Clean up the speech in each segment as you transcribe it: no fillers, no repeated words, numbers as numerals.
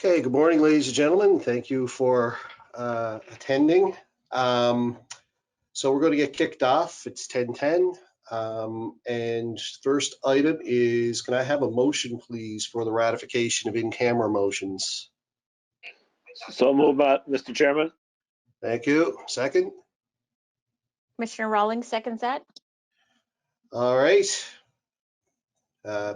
Okay, good morning, ladies and gentlemen. Thank you for attending. So we're going to get kicked off. It's 10:10. And first item is, can I have a motion, please, for the ratification of in-camera motions? So moved, Mr. Chairman. Thank you. Second? Commissioner Rawlings seconds that. All right.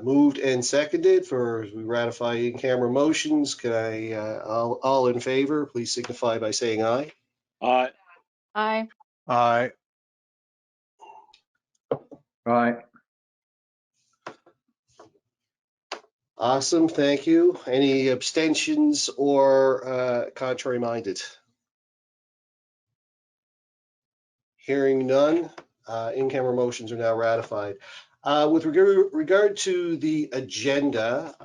Moved and seconded for we ratify in-camera motions. Can I, all in favor, please signify by saying aye. Aye. Aye. Aye. Aye. Awesome, thank you. Any abstentions or contrary minded? Hearing none, in-camera motions are now ratified. With regard to the agenda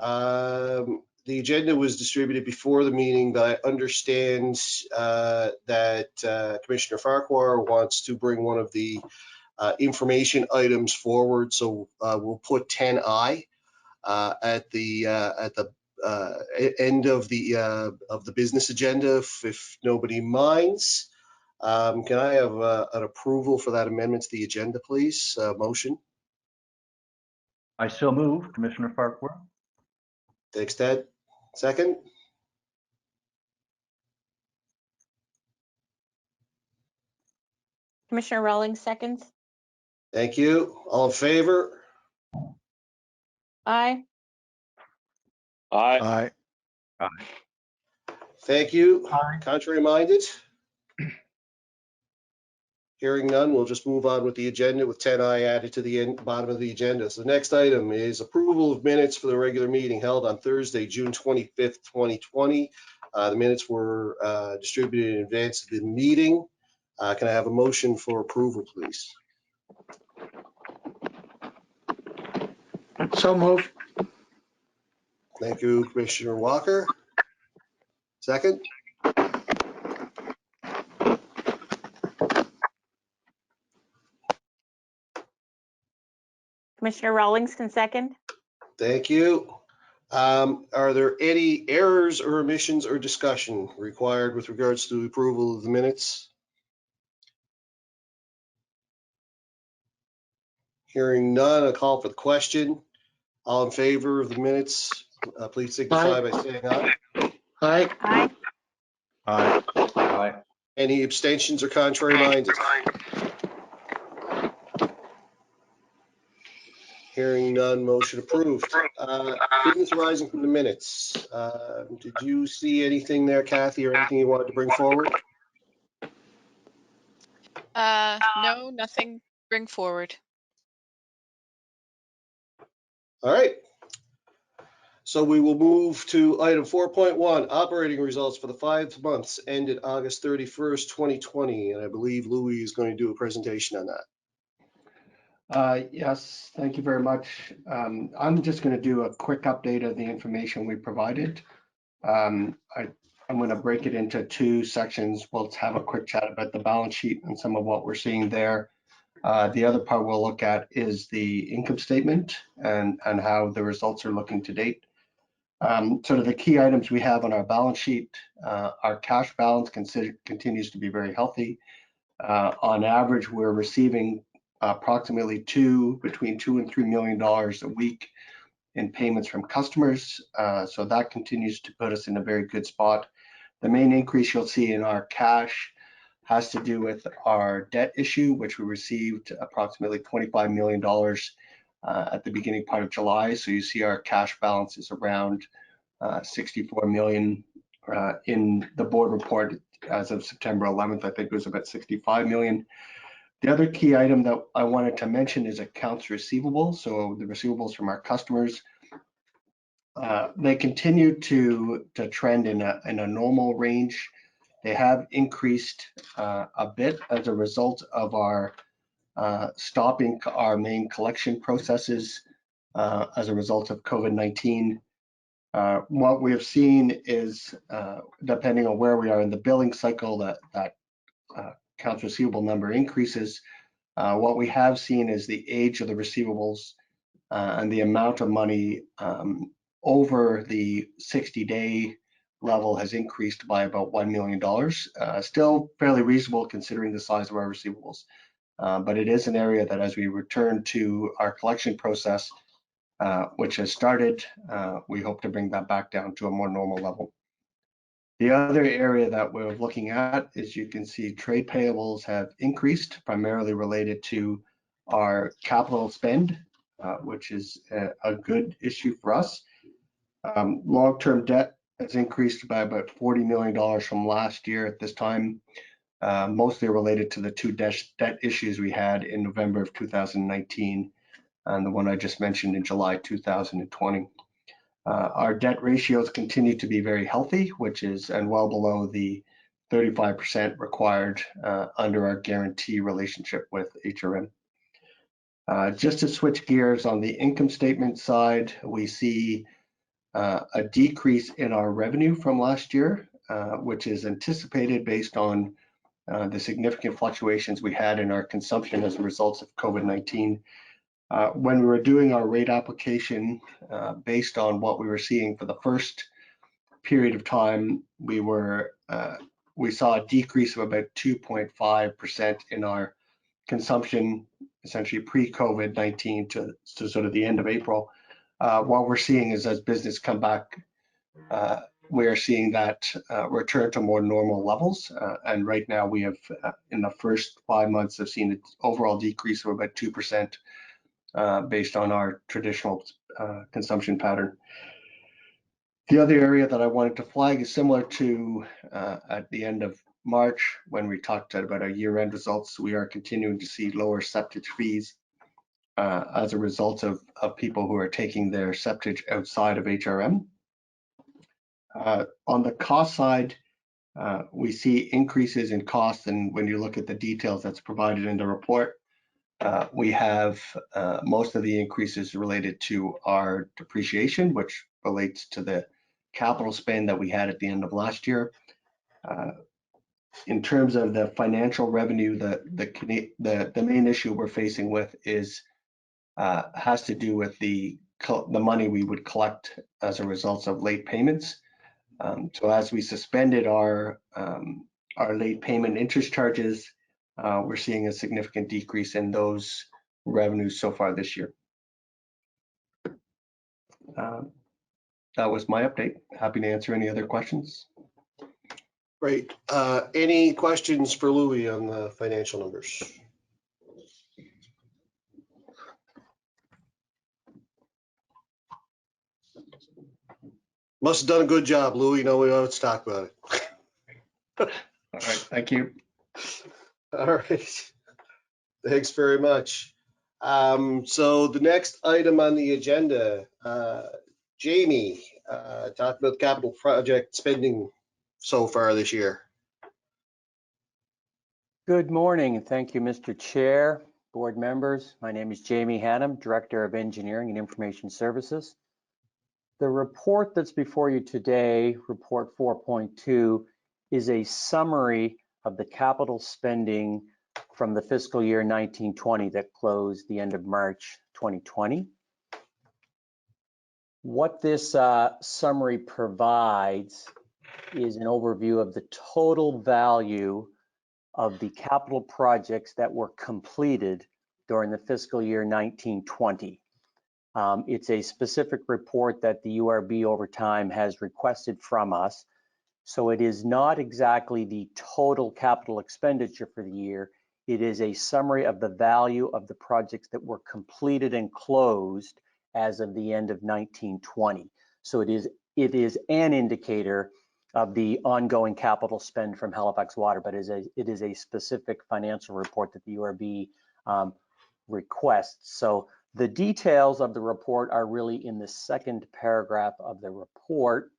was distributed before the meeting, but I understand that Commissioner Farquhar wants to bring one of the information items forward, so we'll put 10I at the end of the business agenda, if nobody minds. Can I have an approval for that amendment to the agenda, please? Motion. I so move, Commissioner Farquhar. Thanks, Ted. Second. Commissioner Rawlings seconds. Thank you. All in favor? Aye. Aye. Aye. Thank you. Aye. Contrary minded? Hearing none, we'll just move on with the agenda with 10I added to the bottom of the agenda. So the next item is approval of minutes for the regular meeting held on Thursday, June 25th, 2020. The minutes were distributed in advance of the meeting. Can I have a motion for approval, please? So moved. Thank you, Commissioner Walker. Second. Commissioner Rawlings can second. Thank you. Are there any errors or omissions or discussion required with regards to approval of the minutes? Hearing none, I'll call for the question. All in favor of the minutes, please signify by saying aye. Aye. Aye. Aye. Aye. Any abstentions or contrary minded? Hearing none, motion approved. Business arising from the minutes. Did you see anything there, Kathy, or anything you wanted to bring forward? No, nothing. Bring forward. All right. So we will move to item 4.1, operating results for the 5 months ended August 31st, 2020. And I believe Louis is going to do a presentation on that. Yes, thank you very much. I'm just going to do a quick update of the information we provided. I'm going to break it into 2 sections. We'll have a quick chat about the balance sheet and some of what we're seeing there. The other part we'll look at is the income statement and how the results are looking to date. Sort of the key items we have on our balance sheet, our cash balance continues to be very healthy. On average, we're receiving approximately between $2 and $3 million a week in payments from customers. So that continues to put us in a very good spot. The main increase you'll see in our cash has to do with our debt issue, which we received approximately $25 million at the beginning part of July. So you see our cash balance is around 64 million. In the board report as of September 11th, I think it was about 65 million. The other key item that I wanted to mention is accounts receivable. So the receivables from our customers, they continue to trend in a normal range. They have increased a bit as a result of our stopping our main collection processes as a result of COVID-19. What we have seen is, depending on where we are in the billing cycle, that accounts receivable number increases. What we have seen is the age of the receivables and the amount of money over the 60-day level has increased by about $1 million. Still fairly reasonable considering the size of our receivables. But it is an area that as we return to our collection process, which has started, we hope to bring that back down to a more normal level. The other area that we're looking at is you can see trade payables have increased, primarily related to our capital spend, which is a good issue for us. Long-term debt has increased by about $40 million from last year at this time, mostly related to the two debt issues we had in November of 2019 and the one I just mentioned in July 2020. Our debt ratios continue to be very healthy, which is and well below the 35% required under our guarantee relationship with HRM. Just to switch gears on the income statement side, we see a decrease in our revenue from last year, which is anticipated based on the significant fluctuations we had in our consumption as a result of COVID-19. When we were doing our rate application, based on what we were seeing for the first period of time, we saw a decrease of about 2.5% in our consumption, essentially pre-COVID-19 to sort of the end of April. What we're seeing is as business come back, we are seeing that return to more normal levels. And right now we have, in the first 5 months, have seen an overall decrease of about 2%. Based on our traditional consumption pattern. The other area that I wanted to flag is similar to at the end of March when we talked about our year-end results. We are continuing to see lower septic fees as a result of people who are taking their septic outside of HRM. On the cost side, we see increases in costs, and when you look at the details that's provided in the report, we have most of the increases related to our depreciation, which relates to the capital spend that we had at the end of last year. In terms of the financial revenue, the main issue we're facing with is has to do with the money we would collect as a result of late payments. So as we suspended our late payment interest charges, we're seeing a significant decrease in those revenues so far this year. That was my update. Happy to answer any other questions. Great. Any questions for Louis on the financial numbers? Must have done a good job, Louis. No, we don't talk about it. All right, thank you. All right. Thanks very much. So the next item on the agenda, Jamie, talk about capital project spending so far this year. Good morning, and thank you, Mr. Chair, board members. My name is Jamie Hannum, Director of Engineering and Information Services. The report that's before you today, Report 4.2, is a summary of the capital spending from the fiscal year 1920 that closed the end of March 2020. What this summary provides is an overview of the total value of the capital projects that were completed during the fiscal year 1920. It's a specific report that the URB over time has requested from us. So it is not exactly the total capital expenditure for the year. It is a summary of the value of the projects that were completed and closed as of the end of 1920. So it is an indicator of the ongoing capital spend from Halifax Water, but it is a specific financial report that the URB requests. So the details of the report are really in the second paragraph of the report,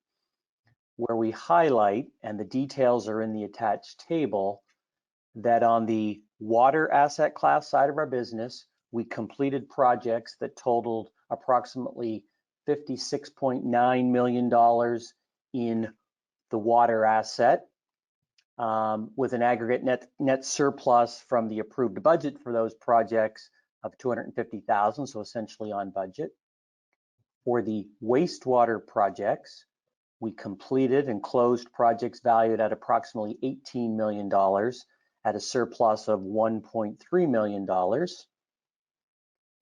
where we highlight, and the details are in the attached table, that on the water asset class side of our business, we completed projects that totaled approximately $56.9 million in the water asset, with an aggregate net surplus from the approved budget for those projects of $250,000, so essentially on budget. For the wastewater projects, we completed and closed projects valued at approximately $18 million at a surplus of $1.3 million.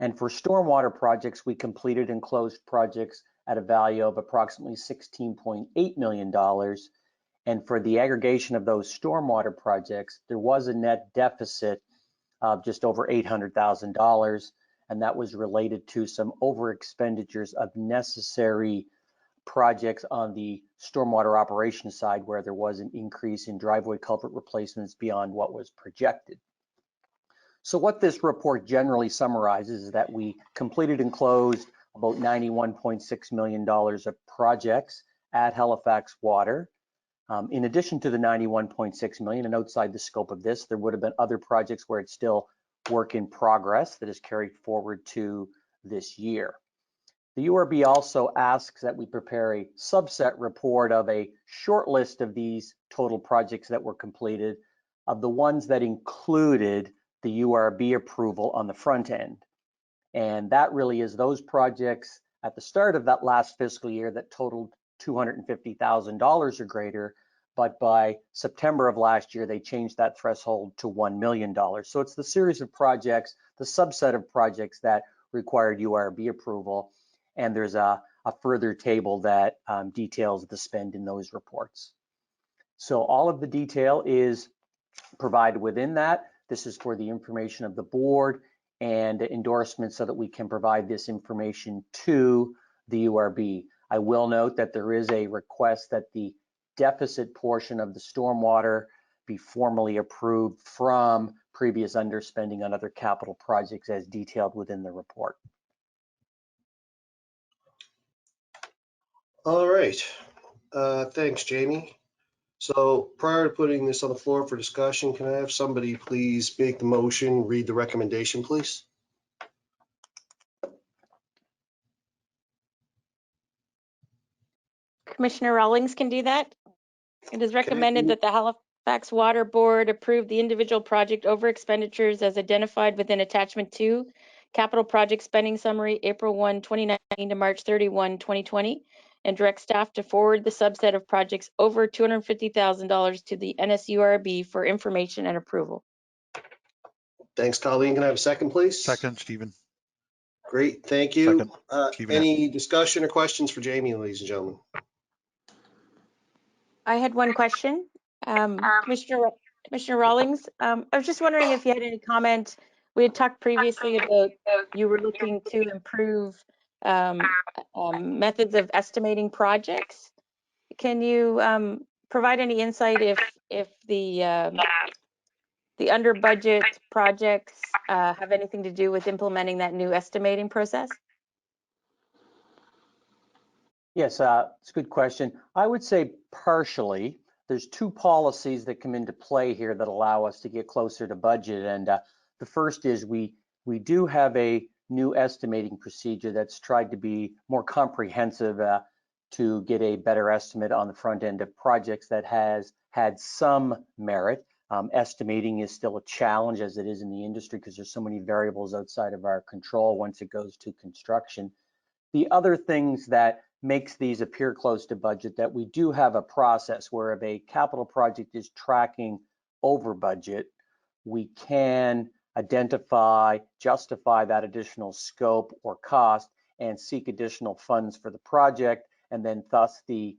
And for stormwater projects, we completed and closed projects at a value of approximately $16.8 million. And for the aggregation of those stormwater projects, there was a net deficit of just over $800,000, and that was related to some over expenditures of necessary projects on the stormwater operations side, where there was an increase in driveway culvert replacements beyond what was projected. So what this report generally summarizes is that we completed and closed about $91.6 million of projects at Halifax Water. In addition to the $91.6 million, and outside the scope of this, there would have been other projects where it's still work in progress that is carried forward to this year. The URB also asks that we prepare a subset report of a short list of these total projects that were completed, of the ones that included the URB approval on the front end. And that really is those projects at the start of that last fiscal year that totaled $250,000 or greater, but by September of last year, they changed that threshold to $1 million. So it's the series of projects, the subset of projects that required URB approval. And there's a further table that details the spend in those reports. So all of the detail is provided within that. This is for the information of the board and endorsement so that we can provide this information to the URB. I will note that there is a request that the deficit portion of the stormwater be formally approved from previous underspending on other capital projects as detailed within the report. All right. Thanks, Jamie. So prior to putting this on the floor for discussion, can I have somebody please make the motion, read the recommendation, please? Commissioner Rawlings can do that. It is recommended that the Halifax Water Board approve the individual project over expenditures as identified within attachment 2, capital project spending summary, April 1, 2019 to March 31, 2020, and direct staff to forward the subset of projects over $250,000 to the NSURB for information and approval. Thanks, Colleen. Can I have a second, please? Second, Stephen. Great, thank you. Second, Stephen. Any discussion or questions for Jamie, ladies and gentlemen? I had one question. Commissioner Rawlings, I was just wondering if you had any comment. We had talked previously about you were looking to improve methods of estimating projects. Can you provide any insight if the under budget projects have anything to do with implementing that new estimating process? Yes, it's a good question. I would say partially. There's two policies that come into play here that allow us to get closer to budget. And the first is we do have a new estimating procedure that's tried to be more comprehensive to get a better estimate on the front end of projects that has had some merit. Estimating is still a challenge as it is in the industry because there's so many variables outside of our control once it goes to construction. The other things that makes these appear close to budget, that we do have a process where if a capital project is tracking over budget, we can identify, justify that additional scope or cost and seek additional funds for the project, and then thus the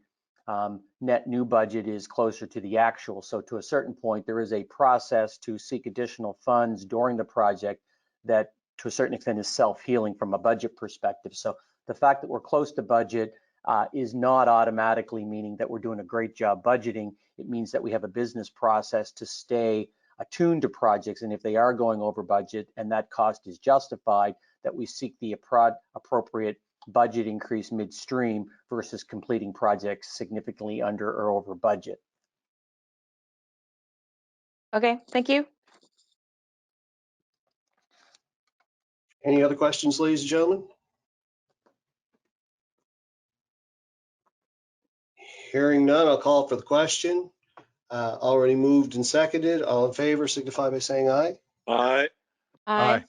net new budget is closer to the actual. So to a certain point, there is a process to seek additional funds during the project that to a certain extent is self-healing from a budget perspective. So the fact that we're close to budget is not automatically meaning that we're doing a great job budgeting. It means that we have a business process to stay attuned to projects, and if they are going over budget and that cost is justified, that we seek the appropriate budget increase midstream versus completing projects significantly under or over budget. Okay, thank you. Any other questions, ladies and gentlemen? Hearing none, I'll call for the question. Already moved and seconded. All in favor signify by saying aye. Aye. Aye.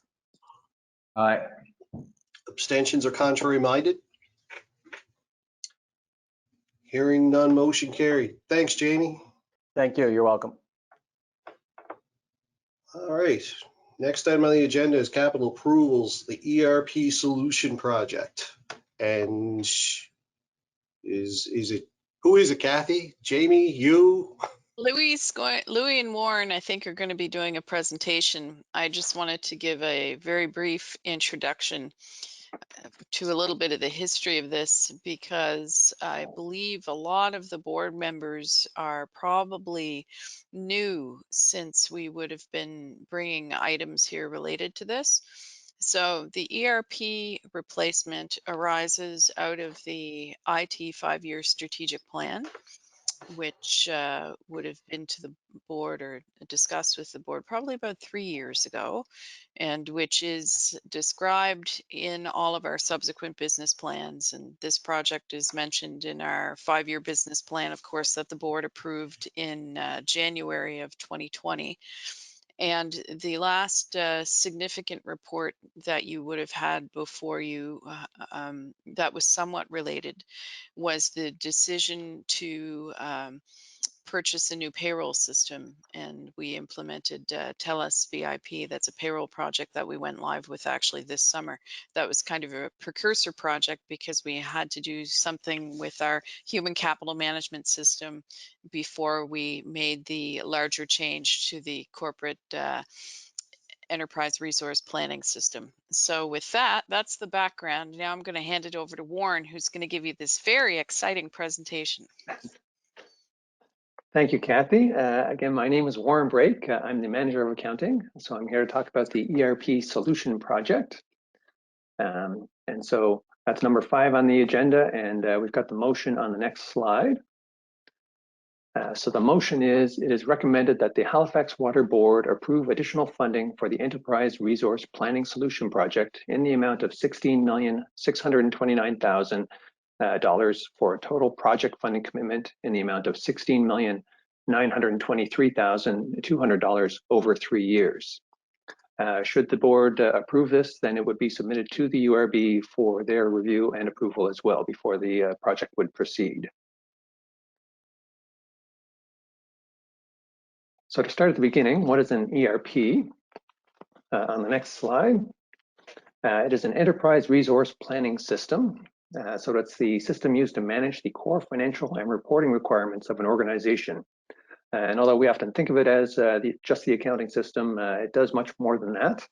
Aye. Abstentions or contrary minded? Hearing none, motion carried. Thanks, Jamie. Thank you. You're welcome. All right. Next item on the agenda is capital approvals, the ERP solution project. And is it, who is it, Kathy? Jamie, you? Louis and Warren, I think, are going to be doing a presentation. I just wanted to give a very brief introduction to a little bit of the history of this, because I believe a lot of the board members are probably new since we would have been bringing items here related to this. So the ERP replacement arises out of the IT 5-year strategic plan, which would have been to the board or discussed with the board probably about 3 years ago, and which is described in all of our subsequent business plans. And this project is mentioned in our 5-year business plan, of course, that the board approved in January of 2020. And the last significant report that you would have had before you that was somewhat related was the decision to purchase a new payroll system, and we implemented TELUS VIP. That's a payroll project that we went live with actually this summer. That was kind of a precursor project because we had to do something with our human capital management system before we made the larger change to the corporate enterprise resource planning system. So with that, that's the background. Now I'm going to hand it over to Warren, who's going to give you this very exciting presentation. Thank you, Kathy. Again, my name is Warren Brake. I'm the manager of accounting. So I'm here to talk about the ERP solution project. And so that's number 5 on the agenda, and we've got the motion on the next slide. So the motion is, it is recommended that the Halifax Water Board approve additional funding for the Enterprise Resource Planning Solution Project in the amount of $16,629,000 for a total project funding commitment in the amount of $16,923,200 over 3 years. Should the board approve this, then it would be submitted to the URB for their review and approval as well before the project would proceed. So to start at the beginning, what is an ERP? On the next slide, it is an enterprise resource planning system. So that's the system used to manage the core financial and reporting requirements of an organization. And although we often think of it as just the accounting system, it does much more than that.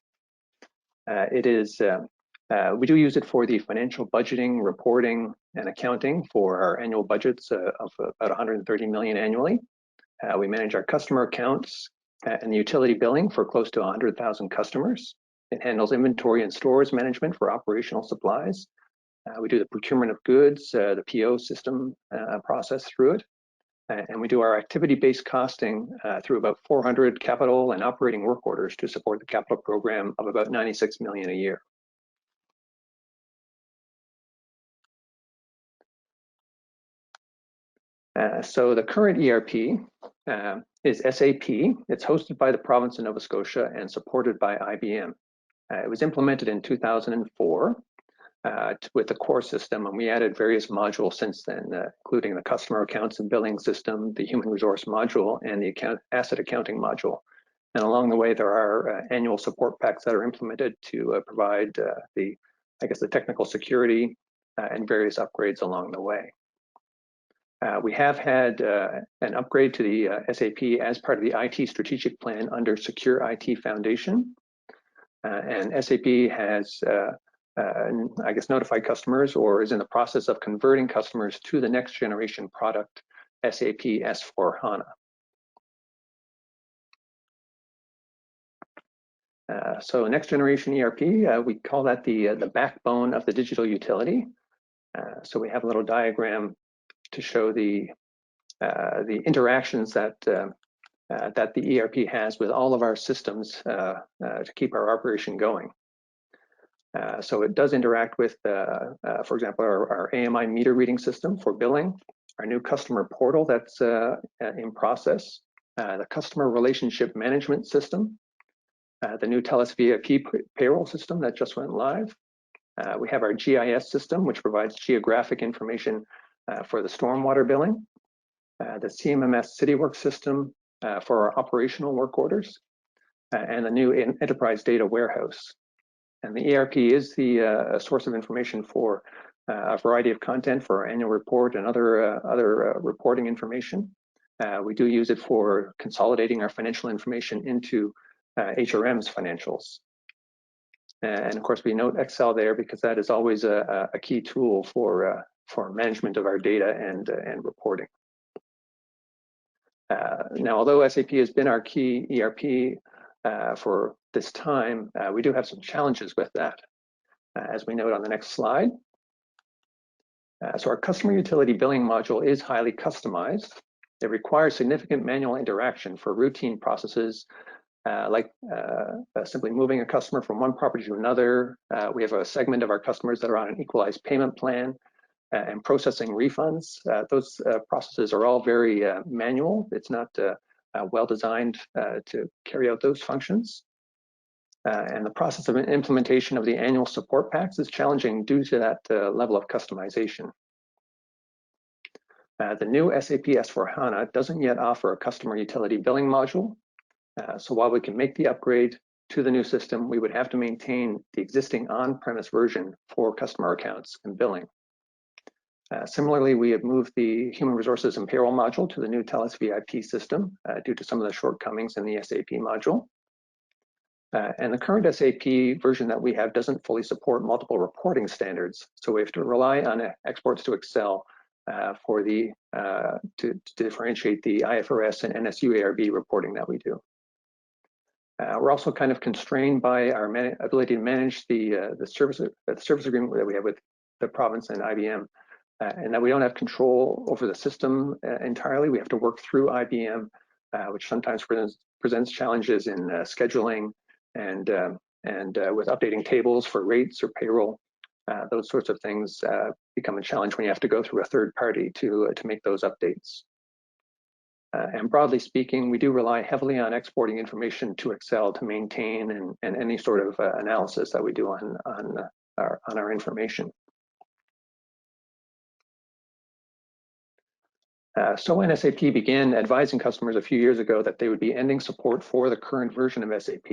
We do use it for the financial budgeting, reporting, and accounting for our annual budgets of about $130 million annually. We manage our customer accounts and the utility billing for close to 100,000 customers. It handles inventory and stores management for operational supplies. We do the procurement of goods, the PO system process through it. And we do our activity-based costing through about 400 capital and operating work orders to support the capital program of about $96 million a year. So the current ERP is SAP. It's hosted by the province of Nova Scotia and supported by IBM. It was implemented in 2004 with the core system, and we added various modules since then, including the customer accounts and billing system, the human resource module, and the asset accounting module. And along the way, there are annual support packs that are implemented to provide the technical security and various upgrades along the way. We have had an upgrade to the SAP as part of the IT strategic plan under Secure IT Foundation. And SAP has, notified customers or is in the process of converting customers to the next generation product, SAP S/4HANA. So next generation ERP, we call that the backbone of the digital utility. So we have a little diagram to show the interactions that that the ERP has with all of our systems to keep our operation going. So it does interact with, for example, our AMI meter reading system for billing, our new customer portal that's in process, the customer relationship management system, the new TELUS VIP payroll system that just went live. We have our GIS system, which provides geographic information for the stormwater billing, the CMMS CityWorks system for our operational work orders, and the new enterprise data warehouse. And the ERP is the source of information for a variety of content for our annual report and other reporting information. We do use it for consolidating our financial information into HRM's financials. And of course, we note Excel there because that is always a key tool for management of our data and reporting. Now, although SAP has been our key ERP for this time, we do have some challenges with that, as we note on the next slide. So our customer utility billing module is highly customized. It requires significant manual interaction for routine processes like simply moving a customer from one property to another. We have a segment of our customers that are on an equalized payment plan and processing refunds. Those processes are all very manual. It's not well designed to carry out those functions. And the process of implementation of the annual support packs is challenging due to that level of customization. The new SAP S/4HANA doesn't yet offer a customer utility billing module. So while we can make the upgrade to the new system, we would have to maintain the existing on-premise version for customer accounts and billing. Similarly, we have moved the human resources and payroll module to the new TELUS VIP system due to some of the shortcomings in the SAP module. And the current SAP version that we have doesn't fully support multiple reporting standards. So we have to rely on exports to Excel for to differentiate the IFRS and NSU ARB reporting that we do. We're also kind of constrained by our ability to manage the service agreement that we have with the province and IBM, and that we don't have control over the system entirely. We have to work through IBM, which sometimes presents challenges in scheduling and with updating tables for rates or payroll. Those sorts of things become a challenge when you have to go through a third party to make those updates. And broadly speaking, we do rely heavily on exporting information to Excel to maintain and any sort of analysis that we do on our information. So when SAP began advising customers a few years ago that they would be ending support for the current version of SAP,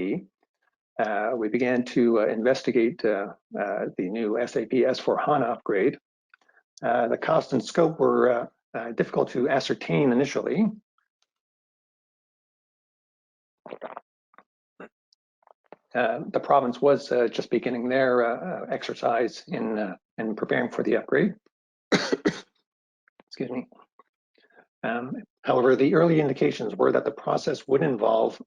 we began to investigate the new SAP S/4HANA upgrade. The cost and scope were difficult to ascertain initially. The province was just beginning their exercise in preparing for the upgrade. Excuse me. However, the early indications were that the process would involve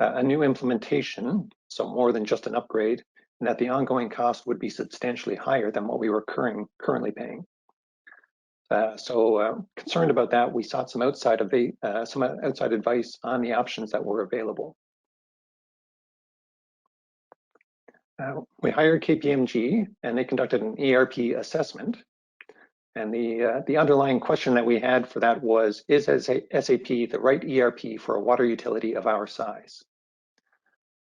a new implementation, so more than just an upgrade, and that the ongoing cost would be substantially higher than what we were currently paying. So concerned about that, we sought some outside advice on the options that were available. We hired KPMG, and they conducted an ERP assessment. And the underlying question that we had for that was, is SAP the right ERP for a water utility of our size?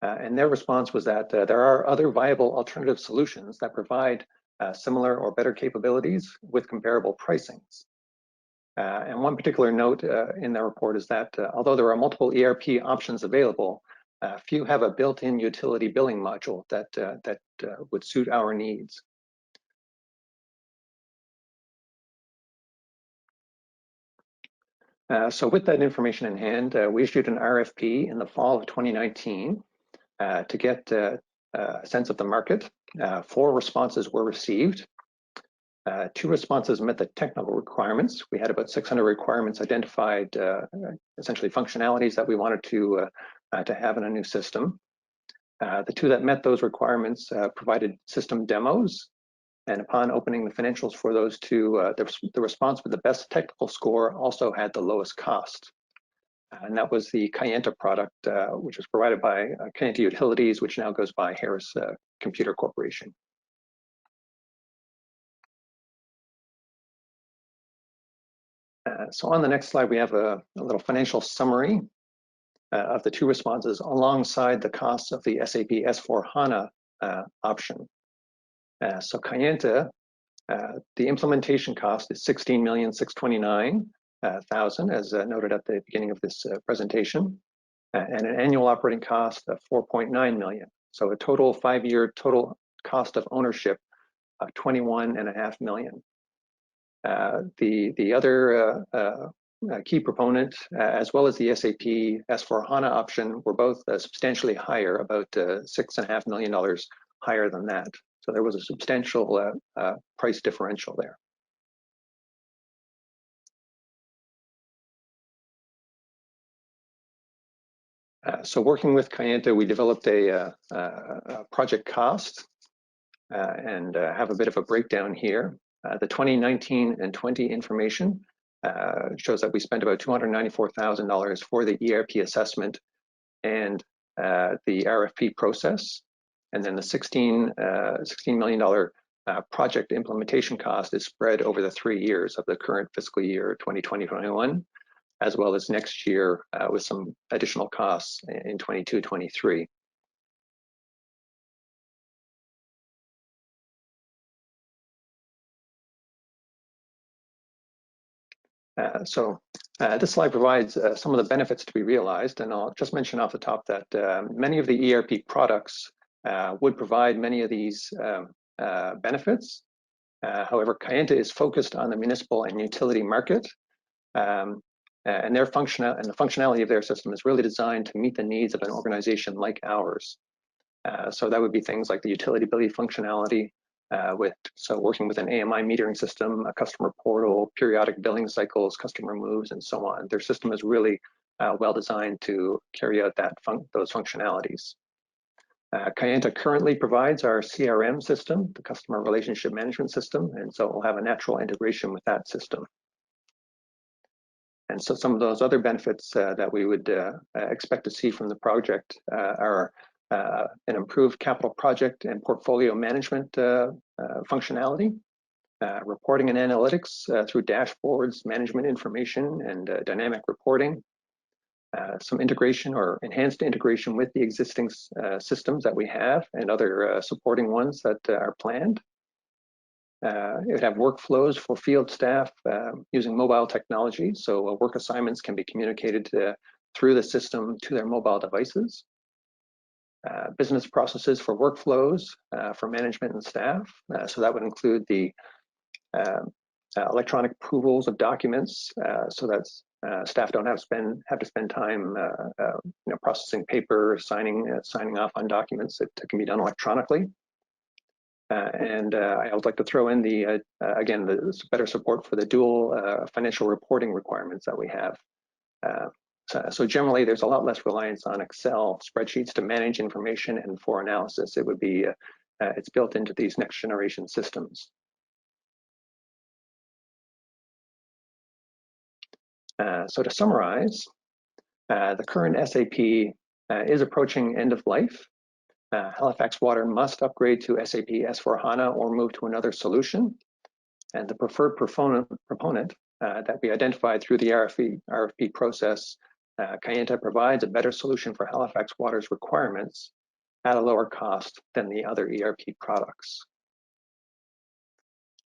And their response was that there are other viable alternative solutions that provide similar or better capabilities with comparable pricings. And one particular note in their report is that although there are multiple ERP options available, few have a built-in utility billing module that would suit our needs. So with that information in hand, we issued an RFP in the fall of 2019 to get a sense of the market. 4 responses were received. 2 responses met the technical requirements. We had about 600 requirements identified, essentially functionalities that we wanted to have in a new system. The 2 that met those requirements provided system demos. And upon opening the financials for those 2, the response with the best technical score also had the lowest cost. And that was the Kayenta product, which was provided by Kayenta Utilities, which now goes by Harris Computer Corporation. So on the next slide, we have a little financial summary of the 2 responses alongside the costs of the SAP S/4HANA option. So Kayenta The implementation cost is $16,629,000, as noted at the beginning of this presentation, and an annual operating cost of $4.9 million. So a total 5-year total cost of ownership of $21.5 million. The other key proponent, as well as the SAP S/4HANA option, were both substantially higher, about $6.5 million higher than that. So there was a substantial price differential there. So working with Kayenta, we developed a project cost and have a bit of a breakdown here. The 2019 and 20 information shows that we spent about $294,000 for the ERP assessment and the RFP process. And then the $16 million project implementation cost is spread over the 3 years of the current fiscal year 2020-21, as well as next year with some additional costs in 22-23. This slide provides some of the benefits to be realized, and I'll just mention off the top that many of the ERP products would provide many of these benefits. However, Kayenta is focused on the municipal and utility market, and the functionality of their system is really designed to meet the needs of an organization like ours. So that would be things like the utility billing functionality, working with an AMI metering system, a customer portal, periodic billing cycles, customer moves, and so on. Their system is really well designed to carry out those functionalities. Kayenta currently provides our CRM system, the customer relationship management system, and so we'll have a natural integration with that system. And so some of those other benefits that we would expect to see from the project are an improved capital project and portfolio management functionality, reporting and analytics through dashboards, management information, and dynamic reporting, some integration or enhanced integration with the existing systems that we have and other supporting ones that are planned. It would have workflows for field staff using mobile technology, so work assignments can be communicated through the system to their mobile devices. Business processes for workflows for management and staff. So that would include the electronic approvals of documents, so that staff don't have to spend time processing paper, signing off on documents. It can be done electronically. And I would like to throw in the better support for the dual financial reporting requirements that we have. So generally, there's a lot less reliance on Excel spreadsheets to manage information and for analysis. It would be, it's built into these next generation systems. So to summarize, the current SAP is approaching end of life. Halifax Water must upgrade to SAP S/4HANA or move to another solution. And the preferred proponent that we identified through the RFP process, Kayenta provides a better solution for Halifax Water's requirements at a lower cost than the other ERP products.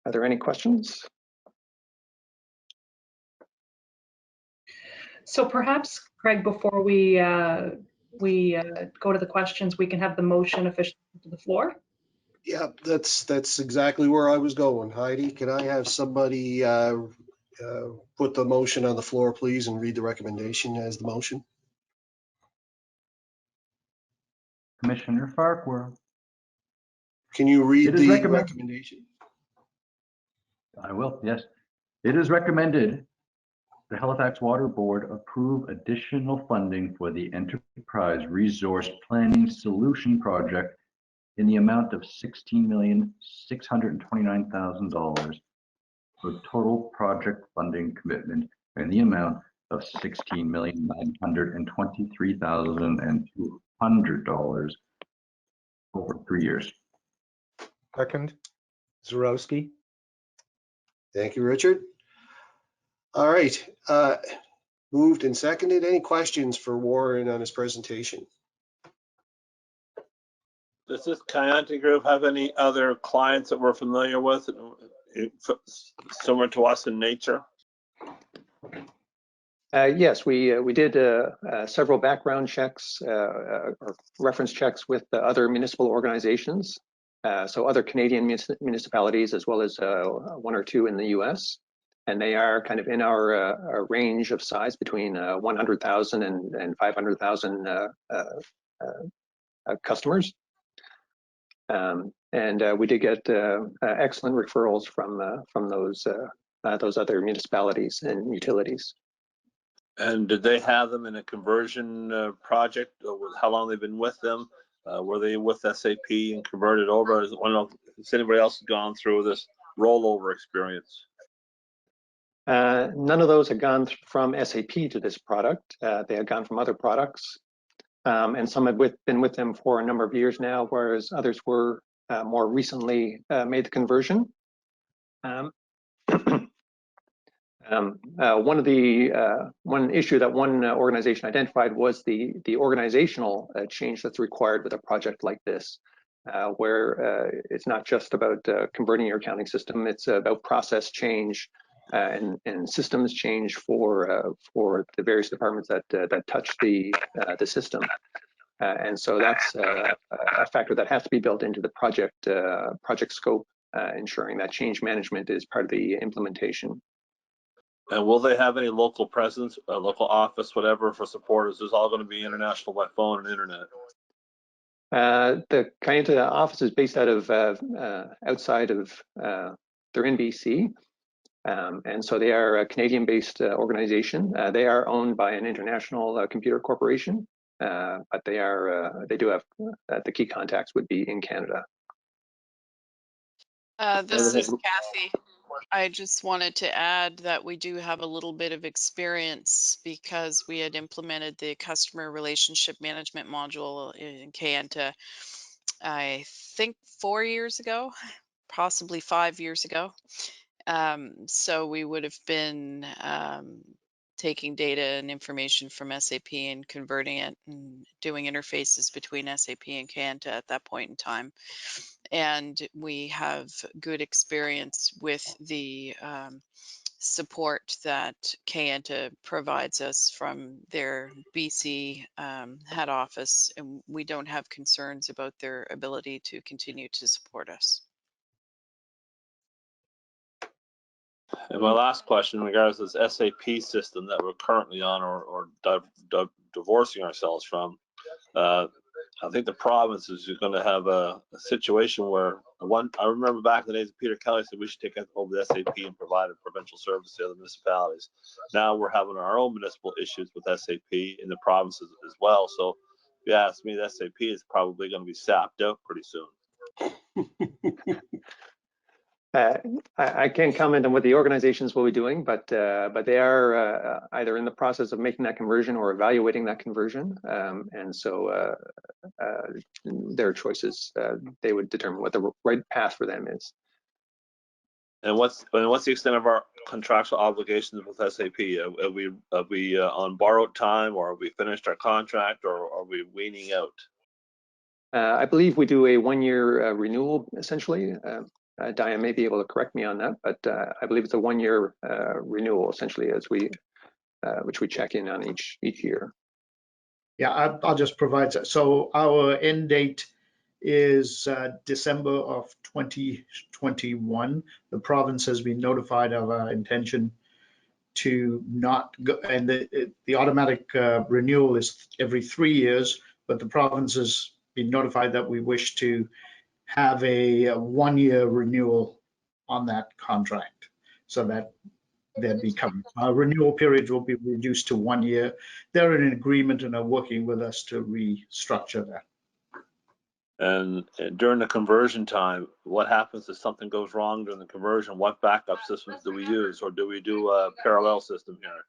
Are there any questions? So perhaps, Craig, before we go to the questions, we can have the motion officially to the floor. Yeah, that's exactly where I was going. Heidi, can I have somebody put the motion on the floor, please, and read the recommendation as the motion? Commissioner Farquhar. Can you read It is the recommendation? I will, yes. It is recommended the Halifax Water Board approve additional funding for the Enterprise Resource Planning Solution Project in the amount of $16,629,000 for total project funding commitment in the amount of $16,923,200 over 3 years. Second, Zarowski. Thank you, Richard. All right, moved and seconded. Any questions for Warren on his presentation? Does this Kayenta Group have any other clients that we're familiar with similar to us in nature? Yes, we did several background checks or reference checks with other municipal organizations, so other Canadian municipalities as well as one or two in the US. And they are kind of in our range of size between 100,000 and 500,000 customers. And we did get excellent referrals from those other municipalities and utilities. And did they have them in a conversion project? Or how long they've been with them? Were they with SAP and converted over? Has anybody else gone through this rollover experience? None of those had gone from SAP to this product. They had gone from other products. And some had been with them for a number of years now, whereas others were more recently made the conversion. One issue that one organization identified was the organizational change that's required with a project like this, where it's not just about converting your accounting system, it's about process change and systems change for the various departments that touch the system. And so that's a factor that has to be built into the project scope, ensuring that change management is part of the implementation. And will they have any local presence, a local office, whatever, for support? Is this all going to be international by phone and internet? The Kayenta office is based out of outside of they're in BC, and so they are a Canadian-based organization. They are owned by an international computer corporation, but they do have the key contacts would be in Canada. This is Kathy. I just wanted to add that we do have a little bit of experience because we had implemented the customer relationship management module in Kayenta, I think 4 years ago, possibly 5 years ago. So we would have been taking data and information from SAP and converting it and doing interfaces between SAP and Kayenta at that point in time. And we have good experience with the support that Kayenta provides us from their BC head office, and we don't have concerns about their ability to continue to support us. And my last question in regards to this SAP system that we're currently on or divorcing ourselves from, I think the province is going to have a situation where I remember back in the days, Peter Kelly said we should take over the SAP and provide a provincial service to other municipalities. Now we're having our own municipal issues with SAP in the provinces as well. So if you ask me, the SAP is probably going to be sapped out pretty soon. I can't comment on what the organizations will be doing, but they are either in the process of making that conversion or evaluating that conversion, and so their choices, they would determine what the right path for them is. And what's the extent of our contractual obligations with SAP? Are we on borrowed time, or have we finished our contract, or are we weaning out? I believe we do a 1-year renewal essentially. Diane may be able to correct me on that, but I believe it's a 1-year renewal essentially, as which we check in on each year. Yeah, I'll just provide that. So our end date is December of 2021. The province has been notified of our intention to not go, and the automatic renewal is every 3 years, but the province has been notified that we wish to have a 1-year renewal on that contract, so that they'll become renewal periods will be reduced to 1 year. They're in agreement and are working with us to restructure that. And during the conversion time, what happens if something goes wrong during the conversion? What backup systems do we use, or do we do a parallel system here?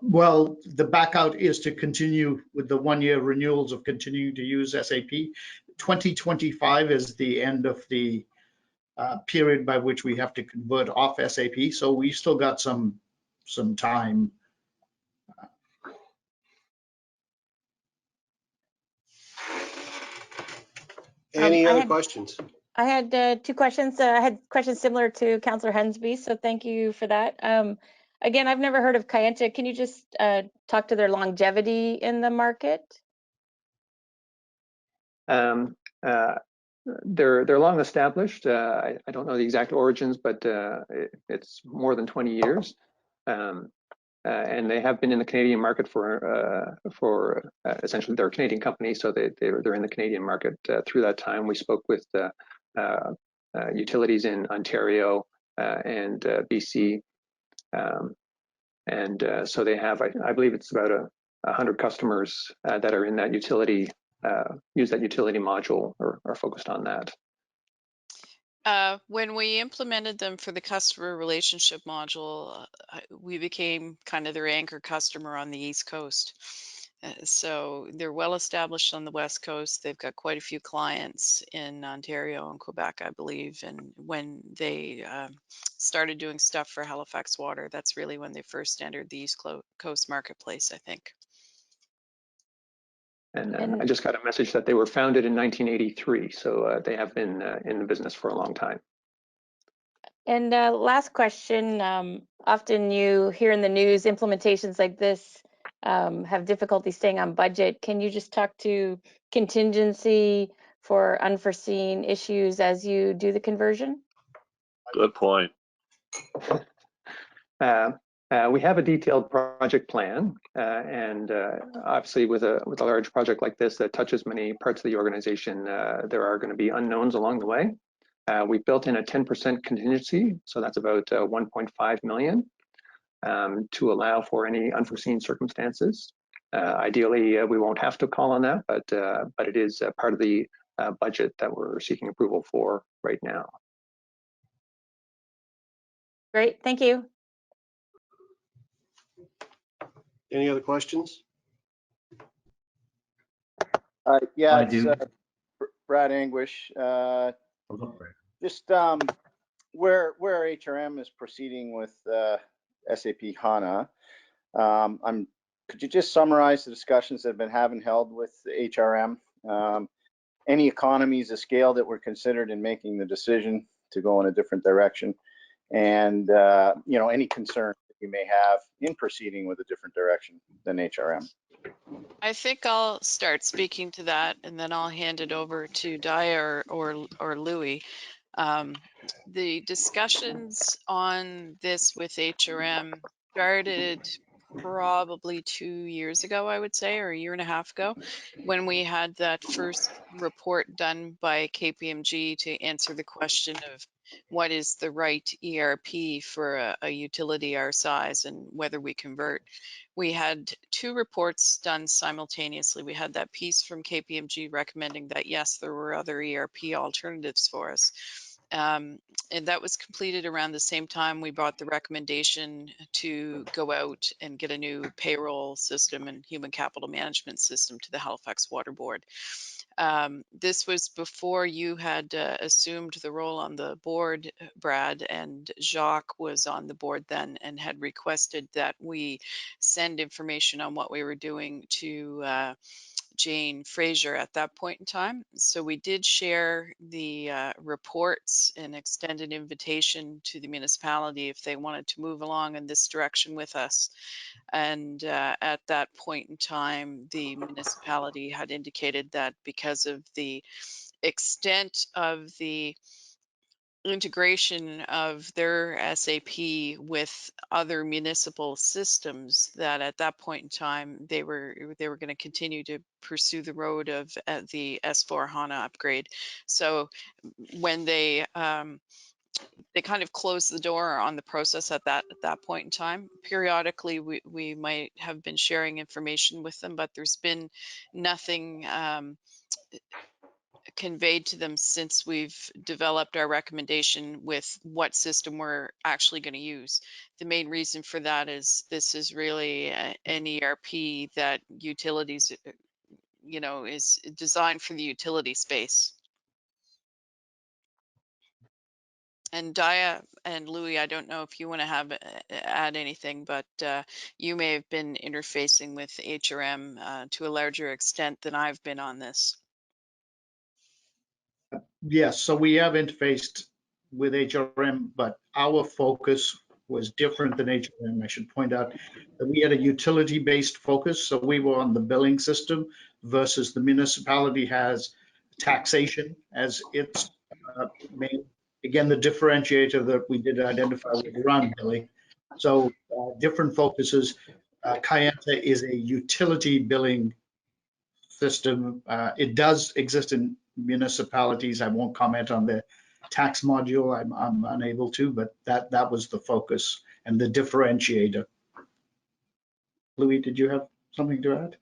Well, the backout is to continue with the 1-year renewals of continuing to use SAP. 2025 is the end of the period by which we have to convert off SAP. So we still got some time. Any other questions? I had 2 questions. I had questions similar to Councillor Hensby, so thank you for that. Again, I've never heard of Kayenta. Can you just talk to their longevity in the market? Um, they're long established. I don't know the exact origins, but it's more than 20 years. And they have been in the Canadian market for essentially they're a Canadian company, so they're in the Canadian market through that time. We spoke with utilities in Ontario and BC, so they have, I believe it's about 100 customers that are in that utility, use that utility module or are focused on that. When we implemented them for the customer relationship module, we became kind of their anchor customer on the East Coast. So they're well established on the West Coast. They've got quite a few clients in Ontario and Quebec, I believe. And when they started doing stuff for Halifax Water, that's really when they first entered the East Coast marketplace, I think. And I just got a message that they were founded in 1983, so they have been in the business for a long time. And last question, often you hear in the news implementations like this have difficulty staying on budget. Can you just talk to contingency for unforeseen issues as you do the conversion? Good point. We have a detailed project plan, and obviously with a large project like this that touches many parts of the organization, there are going to be unknowns along the way. We built in a 10% contingency, so that's about 1.5 million to allow for any unforeseen circumstances. Ideally, we won't have to call on that, but it is part of the budget that we're seeking approval for right now. Great, thank you. Any other questions? Yeah, I do. Brad Anguish. Just where HRM is proceeding with SAP HANA, could you just summarize the discussions that have been held with HRM? Any economies of scale that were considered in making the decision to go in a different direction, and you know, any concerns that you may have in proceeding with a different direction than HRM? I think I'll start speaking to that, and then I'll hand it over to Daya or Louis. The discussions on this with HRM started probably 2 years ago, I would say, or a year and a half ago, when we had that first report done by KPMG to answer the question of what is the right ERP for a utility our size and whether we convert. We had 2 reports done simultaneously. We had that piece from KPMG recommending that, yes, there were other ERP alternatives for us. And that was completed around the same time we brought the recommendation to go out and get a new payroll system and human capital management system to the Halifax Water Board. This was before you had assumed the role on the board, Brad, and Jacques was on the board then and had requested that we send information on what we were doing to Jane Fraser at that point in time. So we did share the reports and extend an invitation to the municipality if they wanted to move along in this direction with us. And at that point in time, the municipality had indicated that because of the extent of the integration of their SAP with other municipal systems, that at that point in time they were going to continue to pursue the road of the S4 HANA upgrade. So when they kind of closed the door on the process at that point in time. Periodically, we might have been sharing information with them, but there's been nothing conveyed to them since we've developed our recommendation with what system we're actually going to use. The main reason for that is this is really an ERP that utilities, you know, is designed for the utility space. And Daya and Louis, I don't know if you want to add anything, but you may have been interfacing with HRM to a larger extent than I've been on this. Yes, so we have interfaced with HRM, but our focus was different than HRM. I should point out that we had a utility-based focus, so we were on the billing system versus the municipality has taxation as its main. Again, the differentiator that we did identify was around billing. So different focuses. Kayenta is a utility billing system. It does exist in municipalities. I won't comment on the tax module. I'm unable to, but that was the focus and the differentiator. Louis, did you have something to add?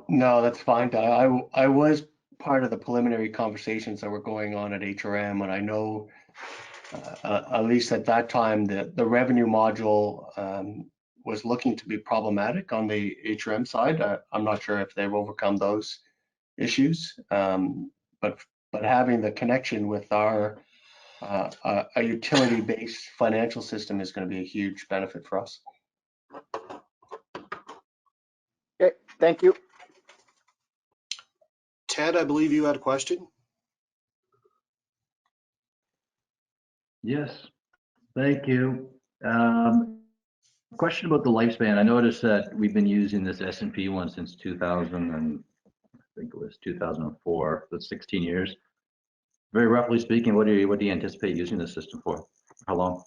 No, that's fine. I was part of the preliminary conversations that were going on at HRM, and I know at least at that time the revenue module was looking to be problematic on the HRM side. I'm not sure if they've overcome those issues, but having the connection with our a utility-based financial system is going to be a huge benefit for us. Okay, thank you. Ted, I believe you had a question. Yes, thank you. Question about the lifespan. I noticed that we've been using this S&P one since 2000, and I think it was 2004. That's 16 years. Very roughly speaking, what do you anticipate using this system for? How long?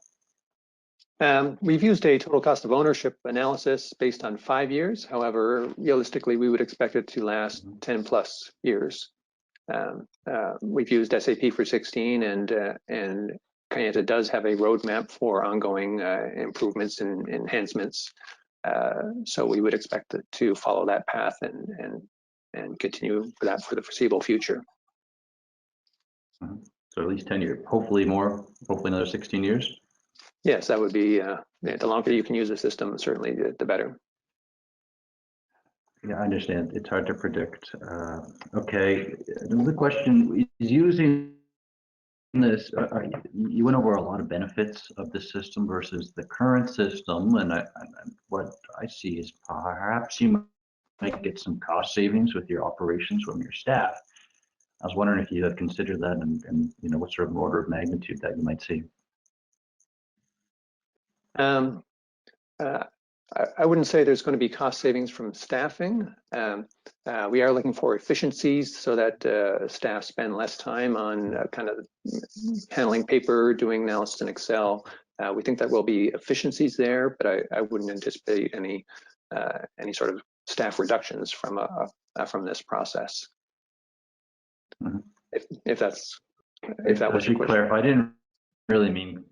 We've used a total cost of ownership analysis based on 5 years. However, realistically, we would expect it to last 10 plus years. We've used SAP for 16, and Kayenta does have a roadmap for ongoing improvements and enhancements. So we would expect it to follow that path and continue for that for the foreseeable future. So at least 10 years, hopefully more, hopefully another 16 years. Yes, that would be, the longer you can use the system, certainly the better. Yeah, I understand. It's hard to predict. Okay, another question is using this, you went over a lot of benefits of the system versus the current system, and what I see is perhaps you might get some cost savings with your operations from your staff. I was wondering if you had considered that, and you know, what sort of order of magnitude that you might see. I wouldn't say there's going to be cost savings from staffing. We are looking for efficiencies so that staff spend less time on kind of handling paper, doing analysis in Excel. We think that will be efficiencies there, but I wouldn't anticipate any sort of staff reductions from this process. Mm-hmm. If that was your question. Clarify, I didn't really mean.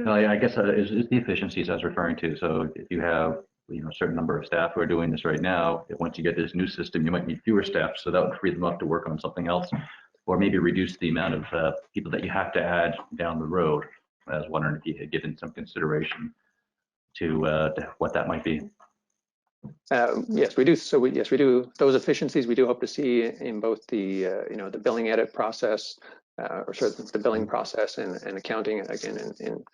I guess it's the efficiencies I was referring to. So if you have, you know, a certain number of staff who are doing this right now, once you get this new system, you might need fewer staff. So that would free them up to work on something else, or maybe reduce the amount of people that you have to add down the road. I was wondering if you had given some consideration to what that might be. Yes, we do. So we do those efficiencies. We do hope to see in both the the billing edit process, or sort of the billing process and accounting. Again, in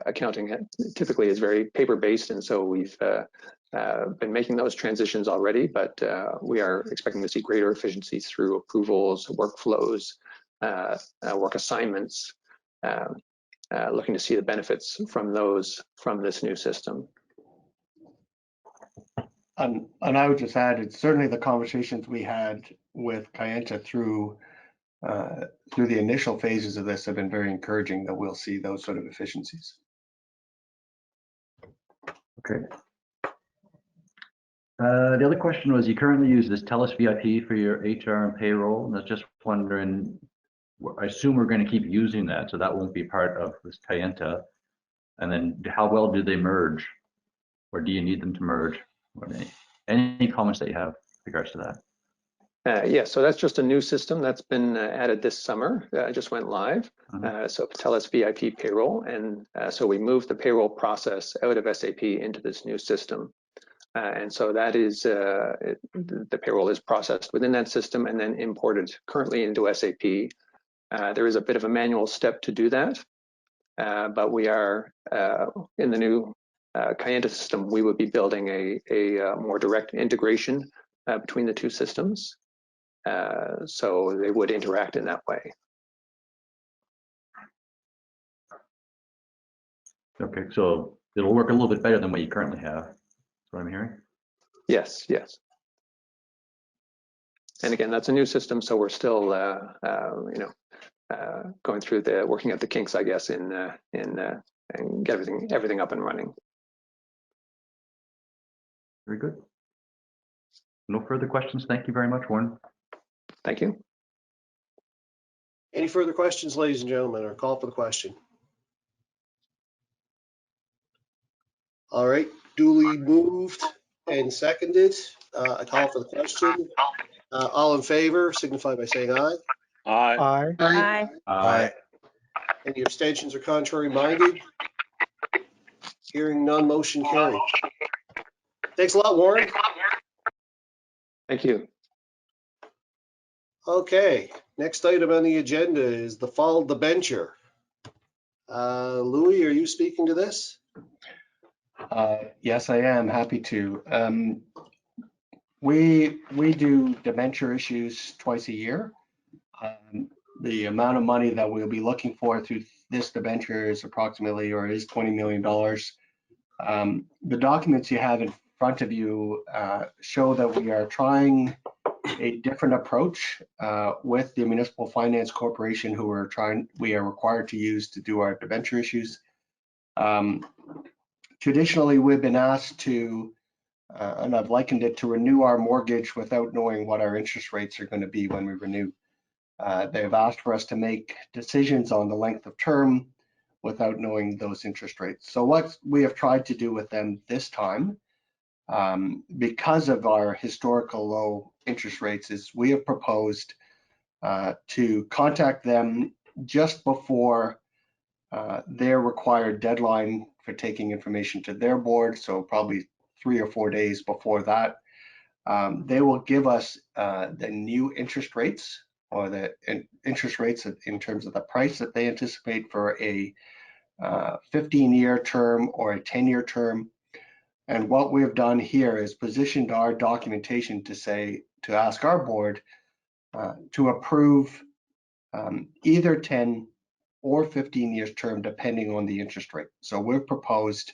accounting typically is very paper based, and so we've been making those transitions already. But we are expecting to see greater efficiencies through approvals, workflows, work assignments. Looking to see the benefits from this new system. And I would just add, it's certainly the conversations we had with Kayenta through the initial phases of this have been very encouraging that we'll see those sort of efficiencies. Okay. The other question was, you currently use this TELUS VIP for your HR and payroll, and I was just wondering, I assume we're going to keep using that, so that won't be part of this Kayenta. And then how well do they merge, or do you need them to merge? Any comments that you have in regards to that? Yeah, so that's just a new system that's been added this summer. Just went live. So TELUS VIP payroll, and so we moved the payroll process out of SAP into this new system. And so that is the payroll is processed within that system and then imported currently into SAP. There is a bit of a manual step to do that, but we are in the new Kayenta system. We would be building a more direct integration between the two systems. So they would interact in that way. Okay, so it'll work a little bit better than what you currently have. That's what I'm hearing. Yes, yes. And again, that's a new system, so we're still, going through working out the kinks, I guess, and get everything up and running. Very good. No further questions. Thank you very much, Warren. Thank you. Any further questions, ladies and gentlemen, or call for the question? All right, duly moved and seconded. I call for the question. All in favor, signify by saying aye. Aye. Aye. Aye. Any abstentions or contrary minded? Hearing none, motion carried. Thanks a lot, Warren. Thank you. Okay, next item on the agenda is the fall debenture. Louis, are you speaking to this? Yes, I am happy to. We do debenture issues twice a year. The amount of money that we'll be looking for through this debenture is approximately, or is $20 million. The documents you have in front of you show that we are trying a different approach with the Municipal Finance Corporation, who we are required to use to do our debenture issues. Traditionally, we've been asked to, and I've likened it to renew our mortgage without knowing what our interest rates are going to be when we renew. They've asked for us to make decisions on the length of term without knowing those interest rates. So what we have tried to do with them this time, because of our historical low interest rates, is we have proposed to contact them just before their required deadline for taking information to their board, so probably 3 or 4 days before that. They will give us the new interest rates, or the interest rates in terms of the price that they anticipate for a 15-year term or a 10-year term. And what we have done here is positioned our documentation to ask our board to approve either 10 or 15 years term, depending on the interest rate. So we've proposed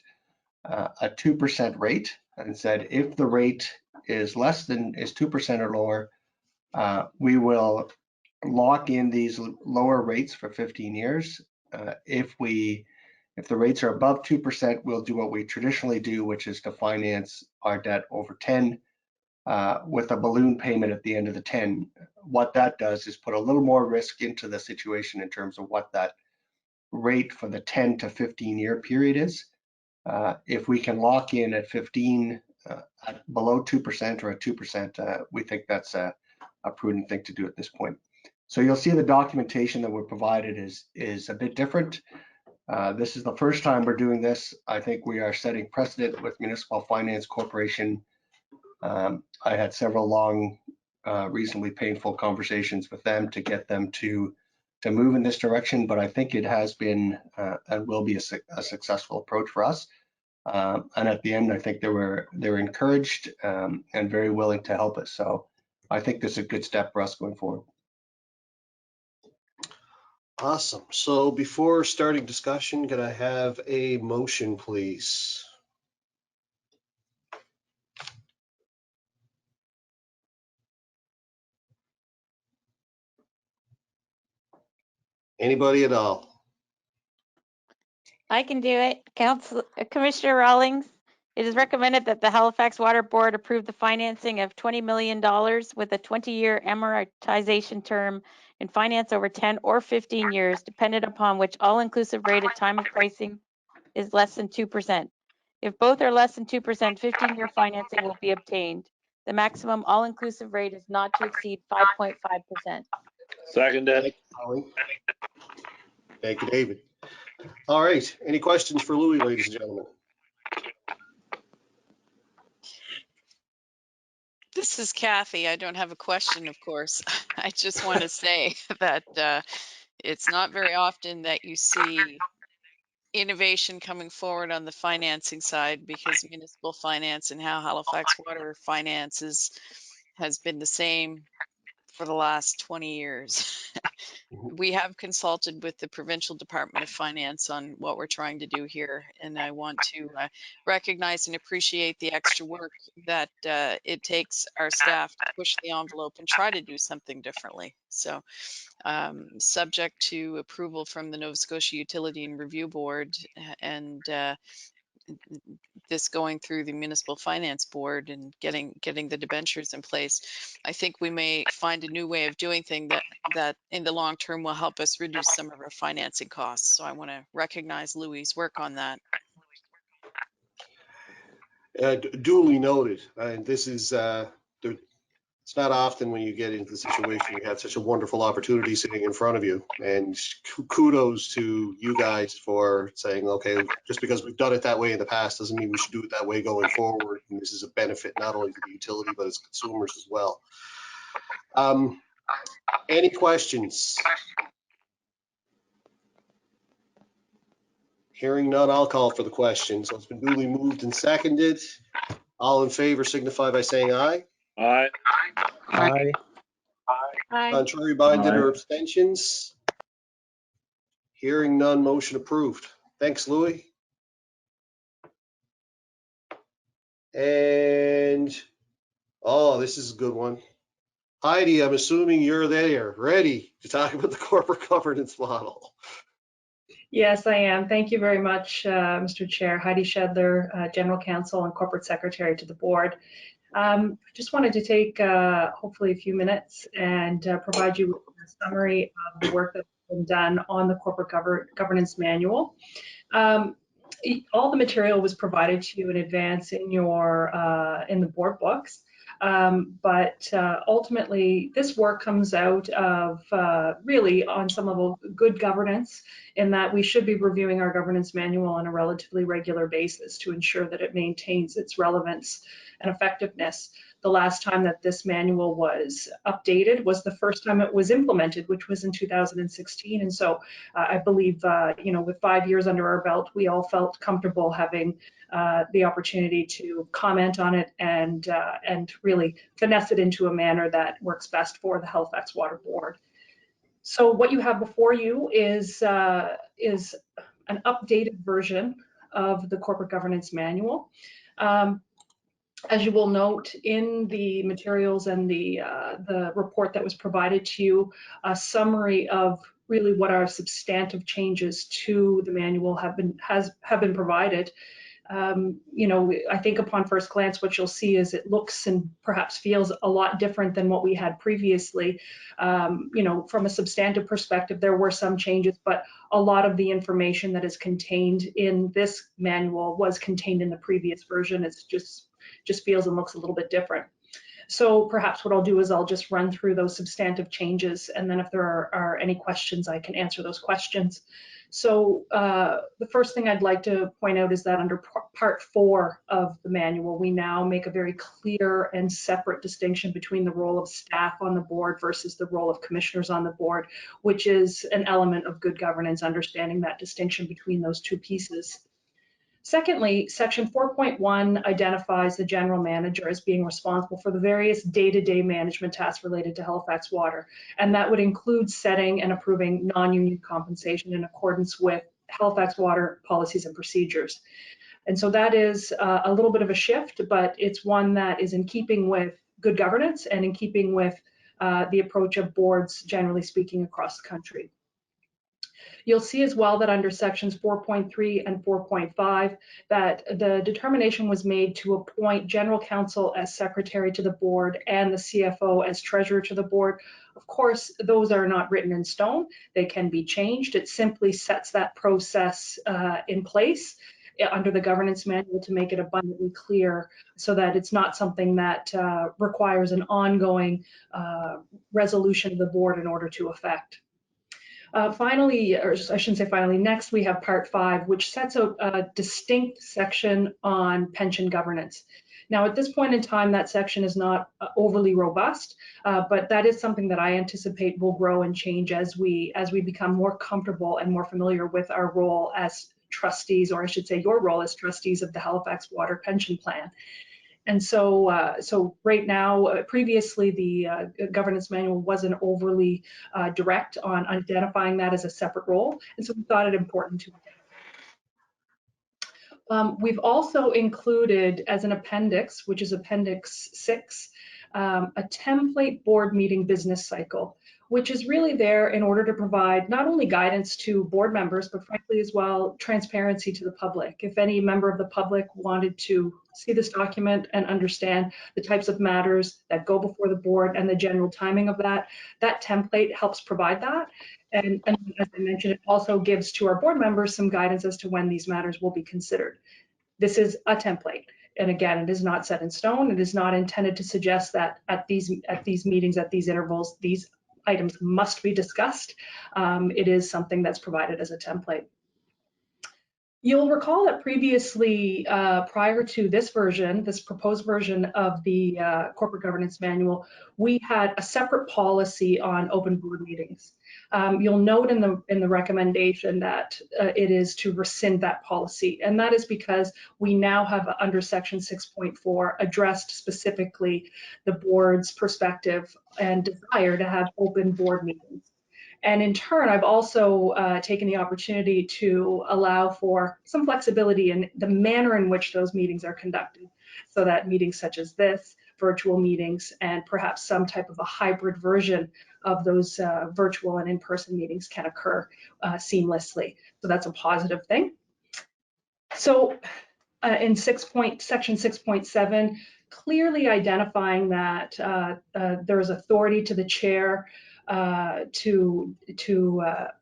a 2% rate and said if the rate is 2% or lower, we will lock in these lower rates for 15 years. If the rates are above 2%, we'll do what we traditionally do, which is to finance our debt over 10 with a balloon payment at the end of the 10. What that does is put a little more risk into the situation in terms of what that rate for the 10 to 15 year period is. If we can lock in at 15 at below 2% or at 2%, we think that's a prudent thing to do at this point. So you'll see the documentation that we're provided is a bit different. This is the first time we're doing this. I think we are setting precedent with Municipal Finance Corporation. I had several long, reasonably painful conversations with them to get them to move in this direction, but I think it has been and will be a successful approach for us. And at the end, I think they were encouraged and very willing to help us. So I think this is a good step for us going forward. Awesome. So before starting discussion, can I have a motion, please? Anybody at all? I can do it. Commissioner Rawlings, it is recommended that the Halifax Water Board approve the financing of $20 million with a 20-year amortization term and finance over 10 or 15 years, dependent upon which all-inclusive rate at time of pricing is less than 2%. If both are less than 2%, 15-year financing will be obtained. The maximum all-inclusive rate is not to exceed 5.5%. Seconded. Thank you, Holly. Thank you, David. All right. Any questions for Louis, ladies and gentlemen? This is Kathy. I don't have a question, of course. I just want to say that it's not very often that you see innovation coming forward on the financing side, because municipal finance and how Halifax Water finances has been the same for the last 20 years. We have consulted with the Provincial Department of Finance on what we're trying to do here, and I want to recognize and appreciate the extra work that it takes our staff to push the envelope and try to do something differently. So subject to approval from the Nova Scotia Utility and Review Board and this going through the Municipal Finance Board and getting the debentures in place, I think we may find a new way of doing things that in the long term will help us reduce some of our financing costs. So I want to recognize Louis' work on that. Duly noted. And this is, it's not often when you get into the situation, you have such a wonderful opportunity sitting in front of you. And kudos to you guys for saying, okay, just because we've done it that way in the past doesn't mean we should do it that way going forward. And this is a benefit not only to the utility, but as consumers as well. Any questions? Hearing none, I'll call for the question. So it's been duly moved and seconded. All in favor signify by saying aye. Aye. Aye. Contrary minded Aye. or abstentions? Hearing none, motion approved. Thanks, Louis. And, oh, this is a good one. Heidi, I'm assuming you're there, ready to talk about the corporate governance model. Yes, I am. Thank you very much, Mr. Chair. Heidi Shedler, General Counsel and Corporate Secretary to the Board. I just wanted to take hopefully a few minutes and provide you with a summary of the work that's been done on the Corporate Governance Manual. All the material was provided to you in advance in your in the board books. But ultimately, this work comes out of really on some level good governance, in that we should be reviewing our governance manual on a relatively regular basis to ensure that it maintains its relevance and effectiveness. The last time that this manual was updated was the first time it was implemented, which was in 2016. And so I believe, you know, with 5 years under our belt, we all felt comfortable having the opportunity to comment on it and really finesse it into a manner that works best for the Halifax Water Board. So what you have before you is an updated version of the Corporate Governance Manual. As you will note in the materials and the report that was provided to you, a summary of really what our substantive changes to the manual have been provided. You know, I think upon first glance, what you'll see is it looks and perhaps feels a lot different than what we had previously. You know, from a substantive perspective, there were some changes, but a lot of the information that is contained in this manual was contained in the previous version. It's just feels and looks a little bit different. So perhaps what I'll do is I'll just run through those substantive changes, and then if there are any questions, I can answer those questions. So the first thing I'd like to point out is that under Part 4 of the manual, we now make a very clear and separate distinction between the role of staff on the board versus the role of commissioners on the board, which is an element of good governance, understanding that distinction between those two pieces. Secondly, Section 4.1 identifies the general manager as being responsible for the various day-to-day management tasks related to Halifax Water, and that would include setting and approving non-union compensation in accordance with Halifax Water policies and procedures. And so that is a little bit of a shift, but it's one that is in keeping with good governance and in keeping with the approach of boards, generally speaking, across the country. You'll see as well that under sections 4.3 and 4.5 that the determination was made to appoint general counsel as secretary to the board and the CFO as treasurer to the board. Of course, those are not written in stone. They can be changed. It simply sets that process in place under the governance manual to make it abundantly clear so that it's not something that requires an ongoing resolution of the board in order to effect. Finally, or I shouldn't say finally, next we have Part 5, which sets out a distinct section on pension governance. Now, at this point in time, that section is not overly robust, but that is something that I anticipate will grow and change as we become more comfortable and more familiar with our role as trustees, or I should say your role as trustees of the Halifax Water Pension Plan. And so, so right now, previously the governance manual wasn't overly direct on identifying that as a separate role, and so we thought it important to. We've also included as an appendix, which is Appendix 6, a template board meeting business cycle, which is really there in order to provide not only guidance to board members, but frankly as well, transparency to the public. If any member of the public wanted to see this document and understand the types of matters that go before the board and the general timing of that, that template helps provide that. And as I mentioned, it also gives to our board members some guidance as to when these matters will be considered. This is a template. And again, it is not set in stone. It is not intended to suggest that at these meetings, at these intervals, these items must be discussed. It is something that's provided as a template. You'll recall that previously, prior to this version, this proposed version of the corporate governance manual, we had a separate policy on open board meetings. You'll note in the recommendation that it is to rescind that policy, and that is because we now have under section 6.4 addressed specifically the board's perspective and desire to have open board meetings. And in turn, I've also taken the opportunity to allow for some flexibility in the manner in which those meetings are conducted, so that meetings such as this, virtual meetings, and perhaps some type of a hybrid version of those virtual and in-person meetings can occur seamlessly. So that's a positive thing. So in section 6.7, clearly identifying that there is authority to the chair to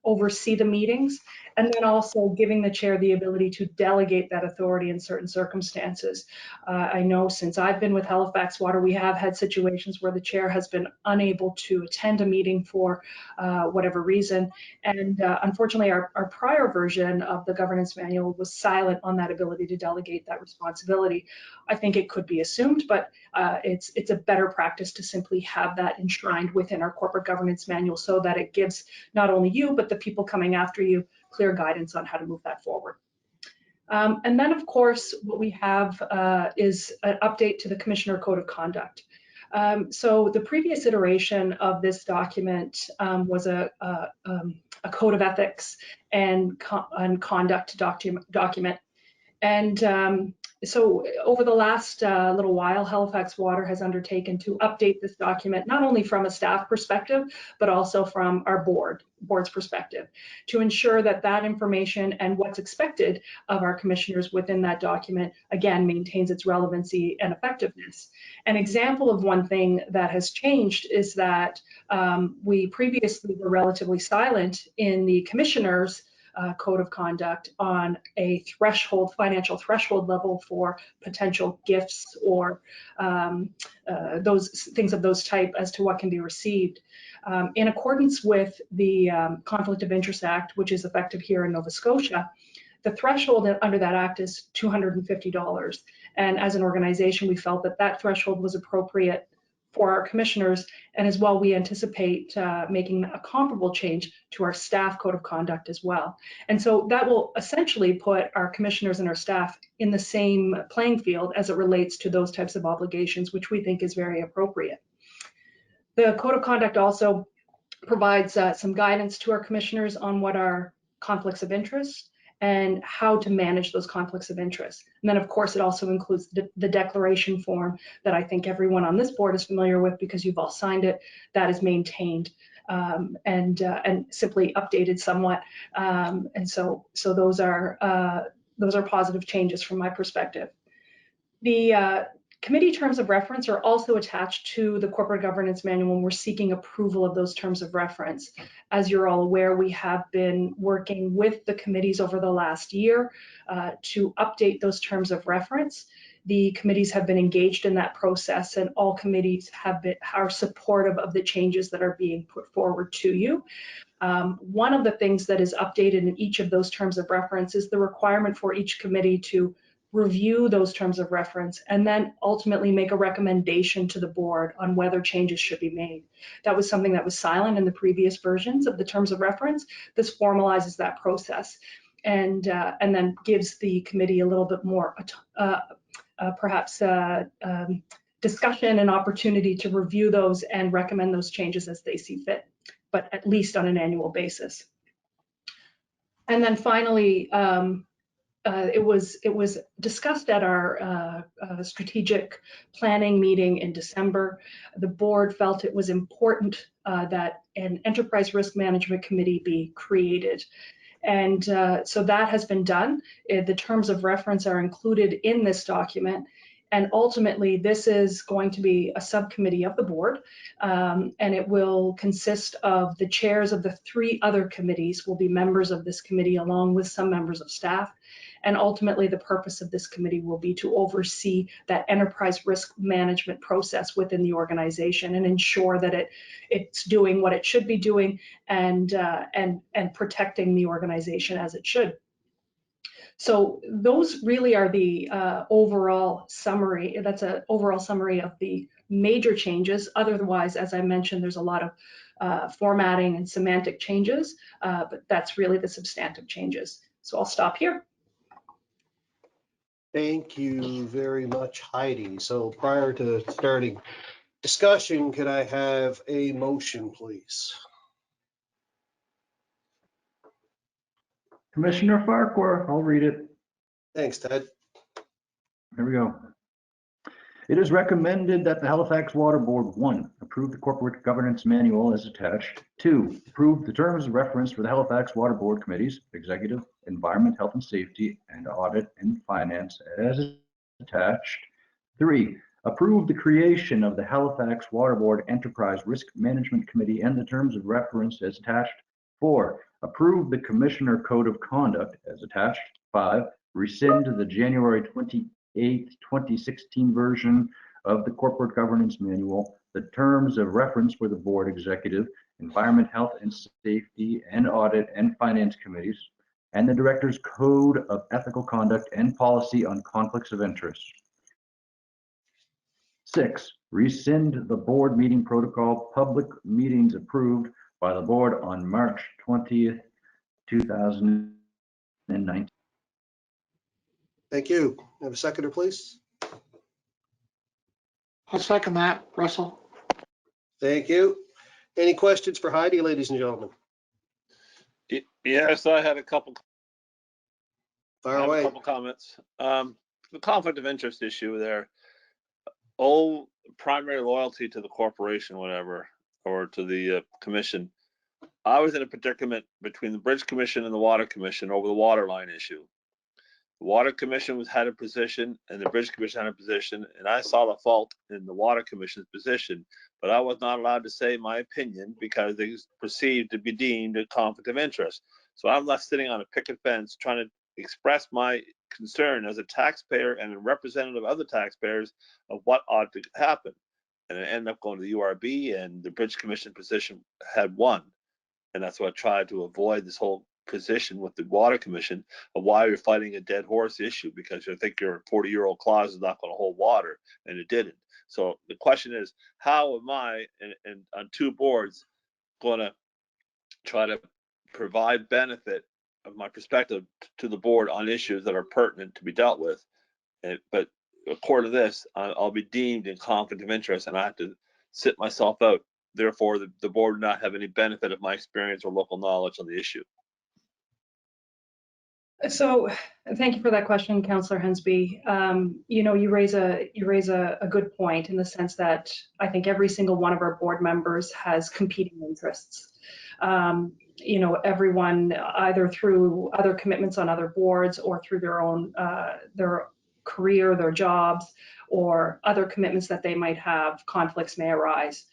oversee the meetings, and then also giving the chair the ability to delegate that authority in certain circumstances. I know since I've been with Halifax Water, we have had situations where the chair has been unable to attend a meeting for whatever reason, and unfortunately our prior version of the governance manual was silent on that ability to delegate that responsibility. I think it could be assumed, but it's a better practice to simply have that enshrined within our corporate governance manual, so that it gives not only you, but the people coming after you clear guidance on how to move that forward. And then, of course, what we have is an update to the Commissioner Code of Conduct. So the previous iteration of this document was a code of ethics and conduct document. And so over the last little while, Halifax Water has undertaken to update this document, not only from a staff perspective, but also from our board's perspective, to ensure that that information and what's expected of our commissioners within that document, again, maintains its relevancy and effectiveness. An example of one thing that has changed is that we previously were relatively silent in the commissioners' code of conduct on a threshold, financial threshold level for potential gifts or those things of those type as to what can be received. In accordance with the Conflict of Interest Act, which is effective here in Nova Scotia, the threshold under that act is $250. And as an organization, we felt that that threshold was appropriate for our commissioners, and as well, we anticipate making a comparable change to our staff code of conduct as well. And so that will essentially put our commissioners and our staff in the same playing field as it relates to those types of obligations, which we think is very appropriate. The code of conduct also provides some guidance to our commissioners on what are conflicts of interest and how to manage those conflicts of interest. And then, of course, it also includes the declaration form that I think everyone on this board is familiar with because you've all signed it. That is maintained and simply updated somewhat. And so those are positive changes from my perspective. The committee terms of reference are also attached to the corporate governance manual when we're seeking approval of those terms of reference. As you're all aware, we have been working with the committees over the last year to update those terms of reference. The committees have been engaged in that process, and all committees are supportive of the changes that are being put forward to you. One of the things that is updated in each of those terms of reference is the requirement for each committee to review those terms of reference and then ultimately make a recommendation to the board on whether changes should be made. That was something that was silent in the previous versions of the terms of reference. This formalizes that process and then gives the committee a little bit more perhaps discussion and opportunity to review those and recommend those changes as they see fit, but at least on an annual basis. And then finally, it was discussed at our strategic planning meeting in December. The board felt it was important that an enterprise risk management committee be created. And so that has been done. The terms of reference are included in this document. And ultimately, this is going to be a subcommittee of the board, and it will consist of the chairs of the 3 other committees will be members of this committee, along with some members of staff. And ultimately, the purpose of this committee will be to oversee that enterprise risk management process within the organization and ensure that it's doing what it should be doing and protecting the organization as it should. So those really are the overall summary. That's an overall summary of the major changes. Otherwise, as I mentioned, there's a lot of formatting and semantic changes, but that's really the substantive changes. So I'll stop here. Thank you very much, Heidi. So prior to starting discussion, could I have a motion, please? Commissioner Farquhar, I'll read it. Thanks, Ted. Here we go. It is recommended that the Halifax Water Board, 1, approve the corporate governance manual as attached. 2, approve the terms of reference for the Halifax Water Board committees, executive, environment, health and safety, and audit and finance as attached. 3, approve the creation of the Halifax Water Board Enterprise Risk Management Committee and the terms of reference as attached. 4, approve the Commissioner Code of Conduct as attached. 5, rescind the January 28th, 2016 version of the Corporate Governance Manual, the terms of reference for the Board Executive, Environment, Health and Safety, and Audit and Finance Committees, and the Director's Code of Ethical Conduct and Policy on Conflicts of Interest. 6, rescind the Board Meeting Protocol public meetings approved by the Board on March 20th, 2019. Thank you. Have a seconder, please. I'll second that, Russell. Thank you. Any questions for Heidi, ladies and gentlemen? Yes, I had a couple. Fire away. A couple comments. The conflict of interest issue there. Oh, primary loyalty to the corporation, whatever, or to the commission. I was in a predicament between the Bridge Commission and the Water Commission over the water line issue. The Water Commission had a position and the Bridge Commission had a position, and I saw the fault in the Water Commission's position, but I was not allowed to say my opinion because they was perceived to be deemed a conflict of interest. So I'm left sitting on a picket fence trying to express my concern as a taxpayer and a representative of the taxpayers of what ought to happen. And it ended up going to the URB, and the Bridge Commission position had won. And that's what I tried to avoid, this whole position with the Water Commission of why you're fighting a dead horse issue, because you think your 40-year-old clause is not going to hold water, and it didn't. So the question is, how am I, and on 2 boards, going to try to provide benefit of my perspective to the board on issues that are pertinent to be dealt with? But according to this, I'll be deemed in conflict of interest, and I have to sit myself out. Therefore, the board would not have any benefit of my experience or local knowledge on the issue. So thank you for that question, Councillor Hensby. You raise a good point in the sense that I think every single one of our board members has competing interests. Everyone, either through other commitments on other boards or through their own their career, their jobs, or other commitments that they might have, conflicts may arise.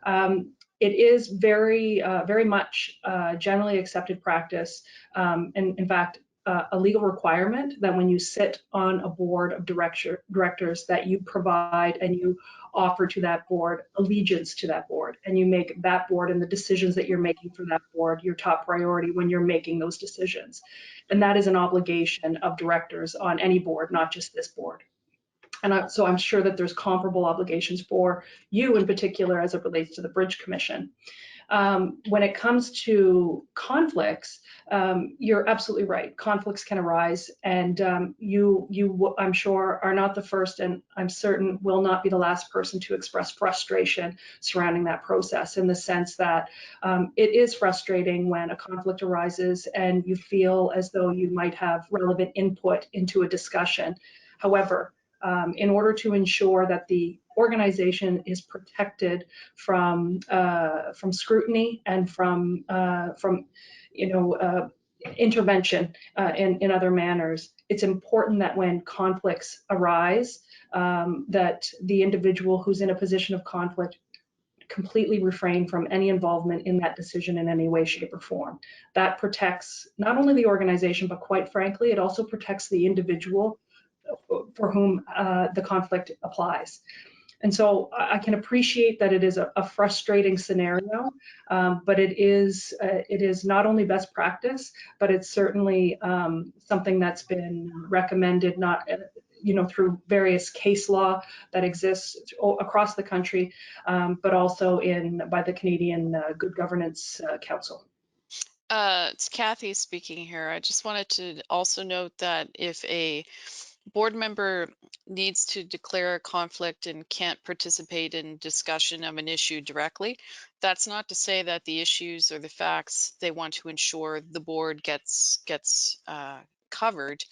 It is very much generally accepted practice, and in fact, a legal requirement that when you sit on a board of directors that you provide and you offer to that board allegiance to that board, and you make that board and the decisions that you're making for that board your top priority when you're making those decisions. And that is an obligation of directors on any board, not just this board. And so I'm sure that there's comparable obligations for you in particular as it relates to the Bridge Commission. When it comes to conflicts, you're absolutely right. Conflicts can arise, and you, I'm sure, are not the first, and I'm certain will not be the last person to express frustration surrounding that process, in the sense that it is frustrating when a conflict arises and you feel as though you might have relevant input into a discussion. However, in order to ensure that the organization is protected from scrutiny and from intervention in other manners, it's important that when conflicts arise, that the individual who's in a position of conflict completely refrain from any involvement in that decision in any way, shape, or form. That protects not only the organization, but quite frankly, it also protects the individual for whom the conflict applies. And so I can appreciate that it is a frustrating scenario, but it is not only best practice, but it's certainly something that's been recommended, not through various case law that exists across the country, but also by the Canadian Good Governance Council. It's Kathy speaking here. I just wanted to also note that if a board member needs to declare a conflict and can't participate in discussion of an issue directly, that's not to say that the issues or the facts they want to ensure the board gets covered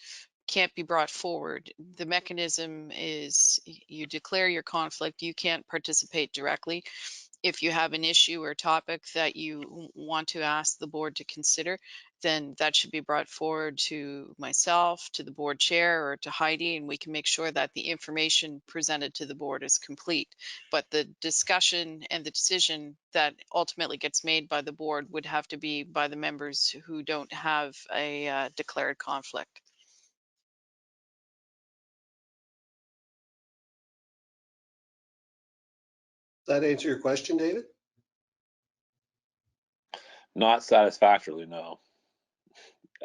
can't be brought forward. The mechanism is you declare your conflict, you can't participate directly. If you have an issue or topic that you want to ask the board to consider, then that should be brought forward to myself, to the board chair, or to Heidi, and we can make sure that the information presented to the board is complete. But the discussion and the decision that ultimately gets made by the board would have to be by the members who don't have a declared conflict. Does that answer your question, David? Not satisfactorily, no.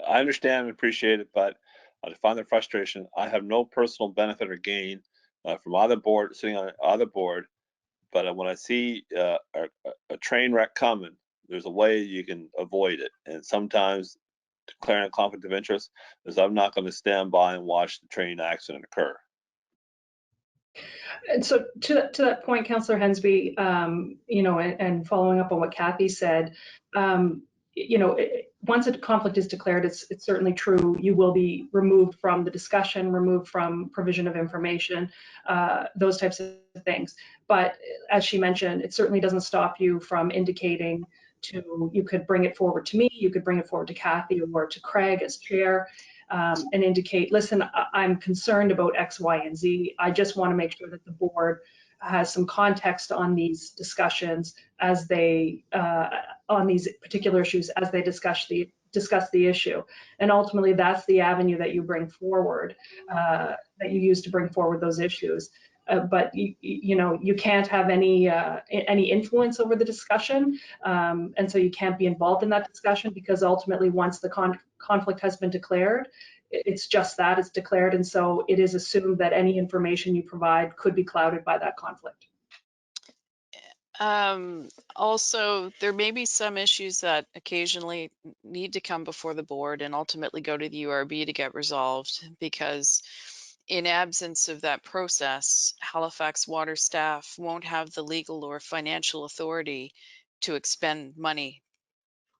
I understand and appreciate it, but I find the frustration. I have no personal benefit or gain from either board, sitting on either board, but when I see a train wreck coming, there's a way you can avoid it. And sometimes declaring a conflict of interest is I'm not going to stand by and watch the train accident occur. And so to that point, Councillor Hensby, and following up on what Kathy said, once a conflict is declared, it's certainly true, you will be removed from the discussion, removed from provision of information, those types of things. But as she mentioned, it certainly doesn't stop you from indicating you could bring it forward to me, you could bring it forward to Kathy or to Craig as chair, and indicate, listen, I'm concerned about X, Y, and Z. I just want to make sure that the board has some context on these discussions as they, on these particular issues as they discuss the issue. And ultimately, that's the avenue that you bring forward, that you use to bring forward those issues. But you can't have any influence over the discussion, and so you can't be involved in that discussion, because ultimately, once the conflict has been declared, it's just that, it's declared, and so it is assumed that any information you provide could be clouded by that conflict. Also, there may be some issues that occasionally need to come before the board and ultimately go to the URB to get resolved, because in absence of that process, Halifax Water staff won't have the legal or financial authority to expend money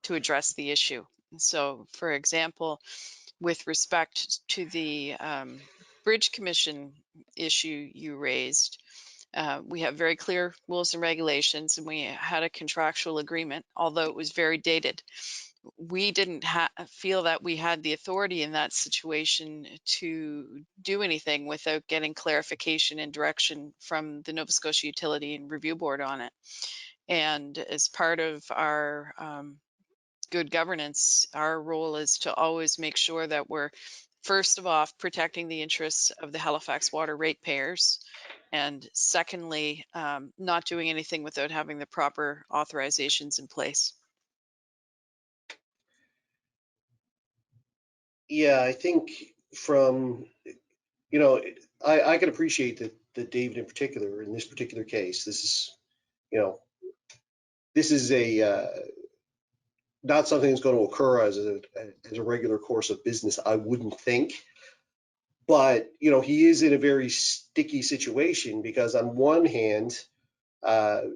to address the issue. So, for example, with respect to the Bridge Commission issue you raised, we have very clear rules and regulations, and we had a contractual agreement, although it was very dated. We didn't feel that we had the authority in that situation to do anything without getting clarification and direction from the Nova Scotia Utility and Review Board on it. And as part of our good governance, our role is to always make sure that we're, first of all, protecting the interests of the Halifax Water ratepayers, and secondly, not doing anything without having the proper authorizations in place. Yeah, I think from, I can appreciate that David in particular, in this particular case, this is, this is not something that's going to occur as a regular course of business, I wouldn't think. But, you know, he is in a very sticky situation because on one hand,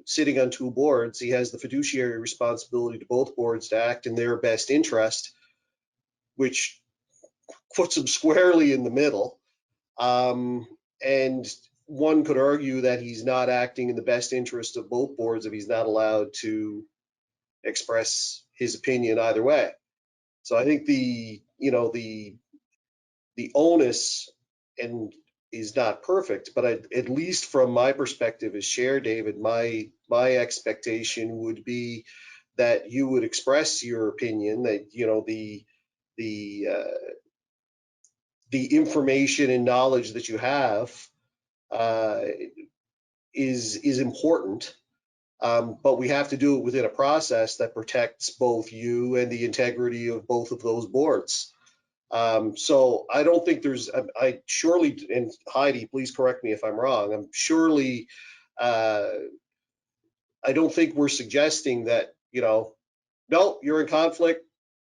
sitting on two boards, he has the fiduciary responsibility to both boards to act in their best interest, which puts him squarely in the middle. And one could argue that he's not acting in the best interest of both boards if he's not allowed to express his opinion either way. So I think the onus and is not perfect, but at least from my perspective as chair, David, my expectation would be that you would express your opinion, that the information and knowledge that you have is important, but we have to do it within a process that protects both you and the integrity of both of those boards. So I don't think I surely, and Heidi, please correct me if I'm wrong, I don't think we're suggesting that, no, you're in conflict,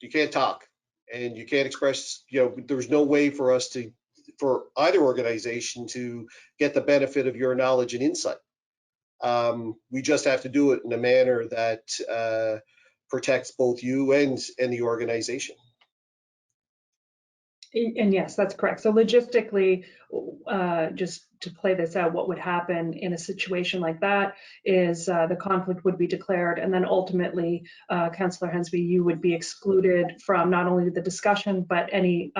you can't talk, and you can't express, there's no way for either organization to get the benefit of your knowledge and insight. We just have to do it in a manner that protects both you and the organization. And yes, that's correct. So logistically, just to play this out, what would happen in a situation like that is the conflict would be declared, and then ultimately, Councillor Hensby, you would be excluded from not only the discussion, but any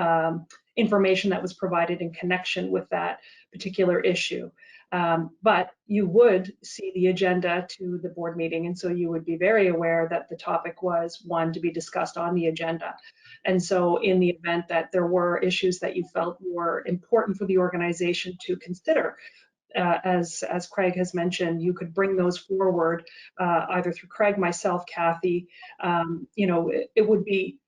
information that was provided in connection with that particular issue. But you would see the agenda to the board meeting, and so you would be very aware that the topic was one to be discussed on the agenda. And so in the event that there were issues that you felt were important for the organization to consider, as Craig has mentioned, you could bring those forward either through Craig, myself, Kathy. It would be,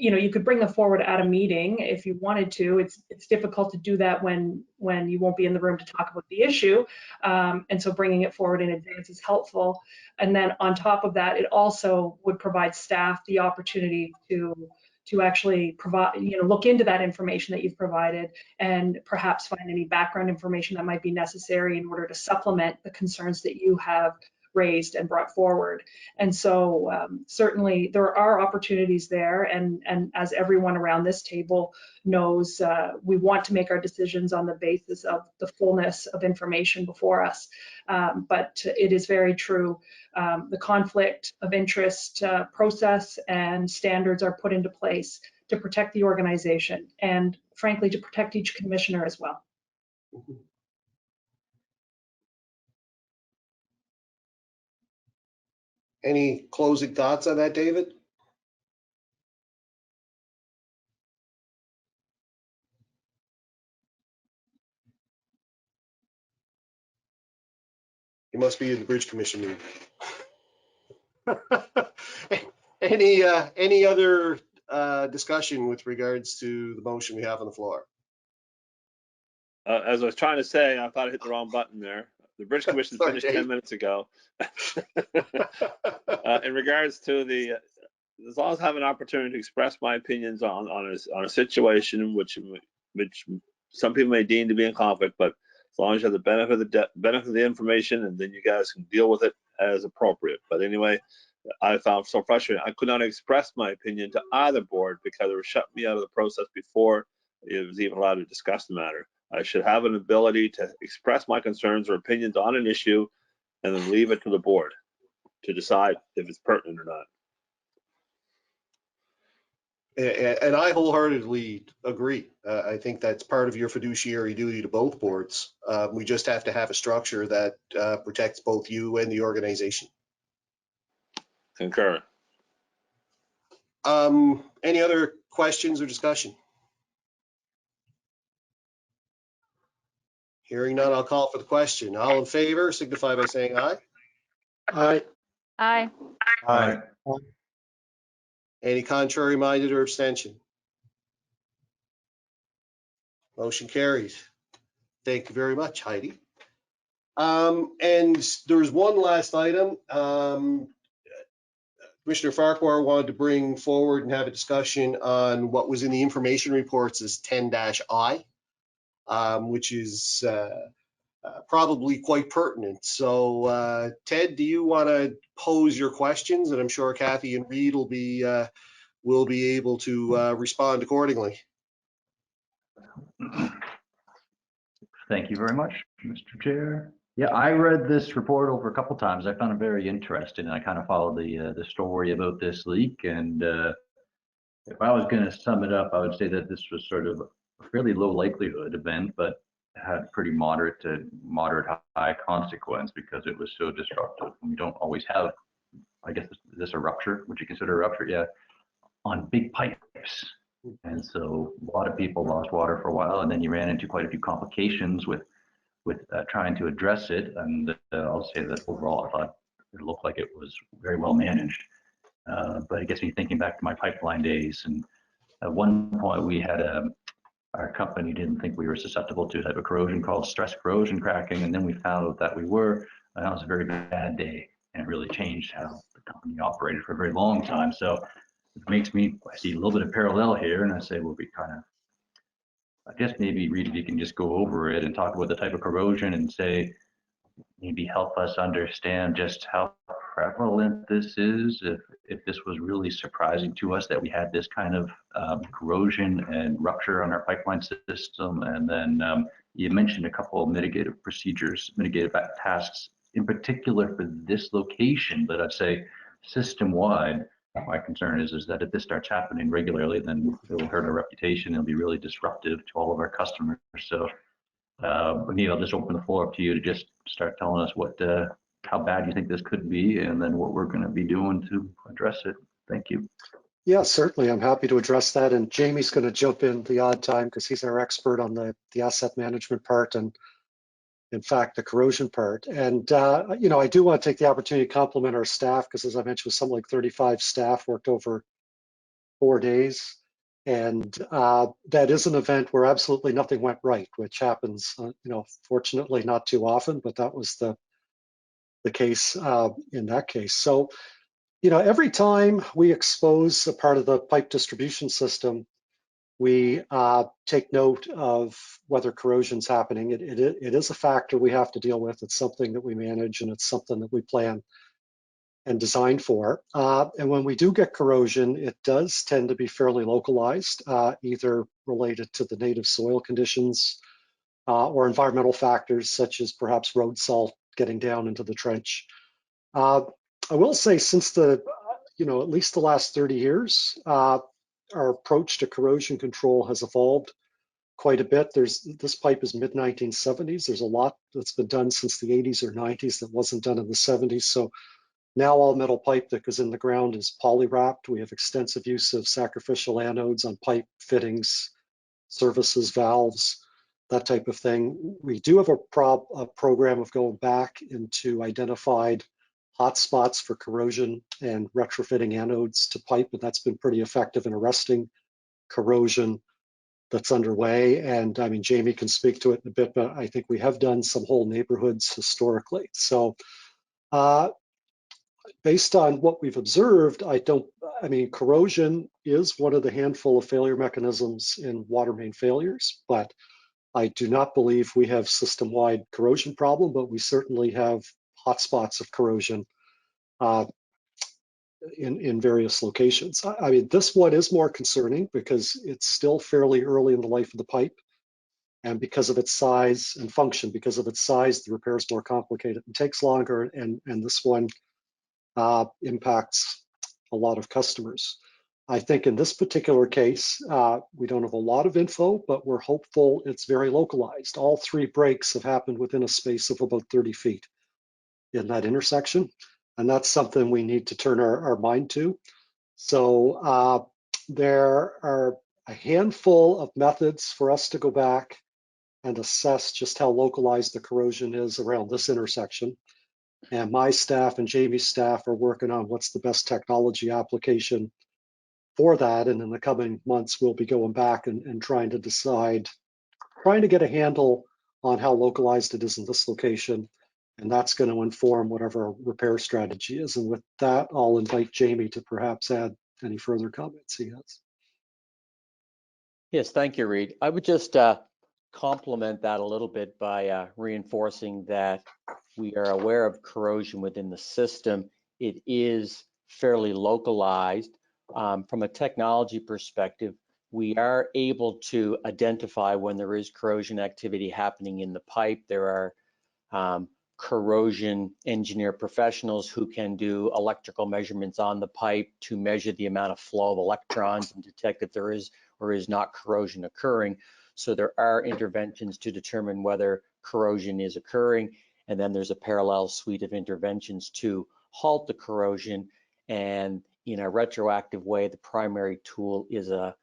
you could bring them forward at a meeting if you wanted to. It's difficult to do that when you won't be in the room to talk about the issue. And so bringing it forward in advance is helpful. And then on top of that, it also would provide staff the opportunity to actually provide, look into that information that you've provided and perhaps find any background information that might be necessary in order to supplement the concerns that you have raised and brought forward. And so certainly there are opportunities there, and as everyone around this table knows, we want to make our decisions on the basis of the fullness of information before us. But it is very true, the conflict of interest process and standards are put into place to protect the organization and frankly to protect each commissioner as well. Any closing thoughts on that, David? You must be in the Bridge Commission meeting. Any other discussion with regards to the motion we have on the floor? As I was trying to say, I thought I hit the wrong button there. The Bridge Commission finished 10 minutes ago. In regards to as long as I have an opportunity to express my opinions on a situation which some people may deem to be in conflict, but as long as you have the benefit of the information, and then you guys can deal with it as appropriate. But anyway, I found so frustrating. I could not express my opinion to either board because it was shut me out of the process before it was even allowed to discuss the matter. I should have an ability to express my concerns or opinions on an issue and then leave it to the board to decide if it's pertinent or not. And I wholeheartedly agree. I think that's part of your fiduciary duty to both boards. We just have to have a structure that protects both you and the organization. Concur. Any other questions or discussion? Hearing none, I'll call for the question. All in favor, signify by saying aye. Aye. Aye. Aye. Any contrary minded or abstention? Motion carries. Thank you very much, Heidi. And there's one last item. Commissioner Farquhar wanted to bring forward and have a discussion on what was in the information reports as 10-I, which is probably quite pertinent. So Ted, do you want to pose your questions? And I'm sure Kathy and Reed will be able to respond accordingly. Thank you very much, Mr. Chair. Yeah, I read this report over a couple times. I found it very interesting, and I kind of followed the story about this leak. And if I was going to sum it up, I would say that this was sort of a fairly low likelihood event, but had pretty moderate to moderate high consequence because it was so disruptive. We don't always have, I guess, is this a rupture? Would you consider a rupture? Yeah, on big pipes. And so a lot of people lost water for a while, and then you ran into quite a few complications with trying to address it. And I'll say that overall, I thought it looked like it was very well managed. But it gets me thinking back to my pipeline days. And at one point, we had our company didn't think we were susceptible to a type of corrosion called stress corrosion cracking, and then we found out that we were. And that was a very bad day, and it really changed how the company operated for a very long time. So it makes me, I see a little bit of parallel here, and I say, well, we kind of, I guess maybe Reed, if you can just go over it and talk about the type of corrosion and say, maybe help us understand just how prevalent this is, if this was really surprising to us that we had this kind of corrosion and rupture on our pipeline system. And then you mentioned a couple of mitigative procedures, mitigative tasks, in particular for this location, but I'd say system-wide. My concern is that if this starts happening regularly, then it will hurt our reputation. It'll be really disruptive to all of our customers. So Neil, I'll just open the floor up to you to just start telling us how bad you think this could be, and then what we're going to be doing to address it. Thank you. Yeah, certainly. I'm happy to address that. And Jamie's going to jump in the odd time because he's our expert on the asset management part and, in fact, the corrosion part. And, I do want to take the opportunity to compliment our staff because, as I mentioned, something like 35 staff worked over 4 days. And that is an event where absolutely nothing went right, which happens, fortunately not too often, but that was the case in that case. So, every time we expose a part of the pipe distribution system, we take note of whether corrosion's happening. It is a factor we have to deal with. It's something that we manage, and it's something that we plan and design for. And when we do get corrosion, it does tend to be fairly localized, either related to the native soil conditions or environmental factors such as perhaps road salt getting down into the trench. I will say since at least the last 30 years, our approach to corrosion control has evolved quite a bit. This pipe is mid-1970s. There's a lot that's been done since the 80s or 90s that wasn't done in the 70s. So now all metal pipe that goes in the ground is poly-wrapped. We have extensive use of sacrificial anodes on pipe fittings, services, valves, that type of thing. We do have a program of going back into identified hotspots for corrosion and retrofitting anodes to pipe, and that's been pretty effective in arresting corrosion that's underway. And I mean, Jamie can speak to it in a bit, but I think we have done some whole neighborhoods historically. So based on what we've observed, corrosion is one of the handful of failure mechanisms in water main failures, but I do not believe we have system-wide corrosion problem, but we certainly have hotspots of corrosion in various locations. I mean, this one is more concerning because it's still fairly early in the life of the pipe. And because of its size and function, because of its size, the repair is more complicated and takes longer. And this one impacts a lot of customers. I think in this particular case, we don't have a lot of info, but we're hopeful it's very localized. All 3 breaks have happened within a space of about 30 feet in that intersection. And that's something we need to turn our mind to. So there are a handful of methods for us to go back and assess just how localized the corrosion is around this intersection. And my staff and Jamie's staff are working on what's the best technology application for that. And in the coming months, we'll be going back and trying to get a handle on how localized it is in this location And that's going to inform whatever our repair strategy is. And with that, I'll invite Jamie to perhaps add any further comments he has. Yes, thank you, Reed. I would just complement that a little bit by reinforcing that we are aware of corrosion within the system. It is fairly localized. From a technology perspective, we are able to identify when there is corrosion activity happening in the pipe. There are corrosion engineer professionals who can do electrical measurements on the pipe to measure the amount of flow of electrons and detect if there is or is not corrosion occurring. So there are interventions to determine whether corrosion is occurring. And then there's a parallel suite of interventions to halt the corrosion. And in a retroactive way, the primary tool is a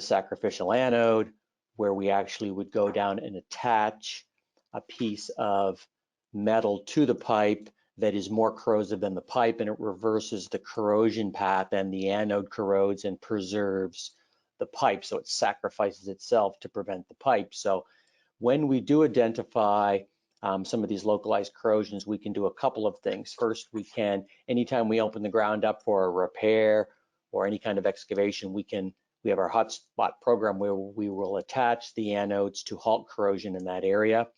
sacrificial anode, where we actually would go down and attach a piece of metal to the pipe that is more corrosive than the pipe, and it reverses the corrosion path, and the anode corrodes and preserves the pipe. So it sacrifices itself to prevent the pipe. So when we do identify some of these localized corrosions, we can do a couple of things. First, we can, anytime we open the ground up for a repair or any kind of excavation, we have our hotspot program where we will attach the anodes to halt corrosion in that area.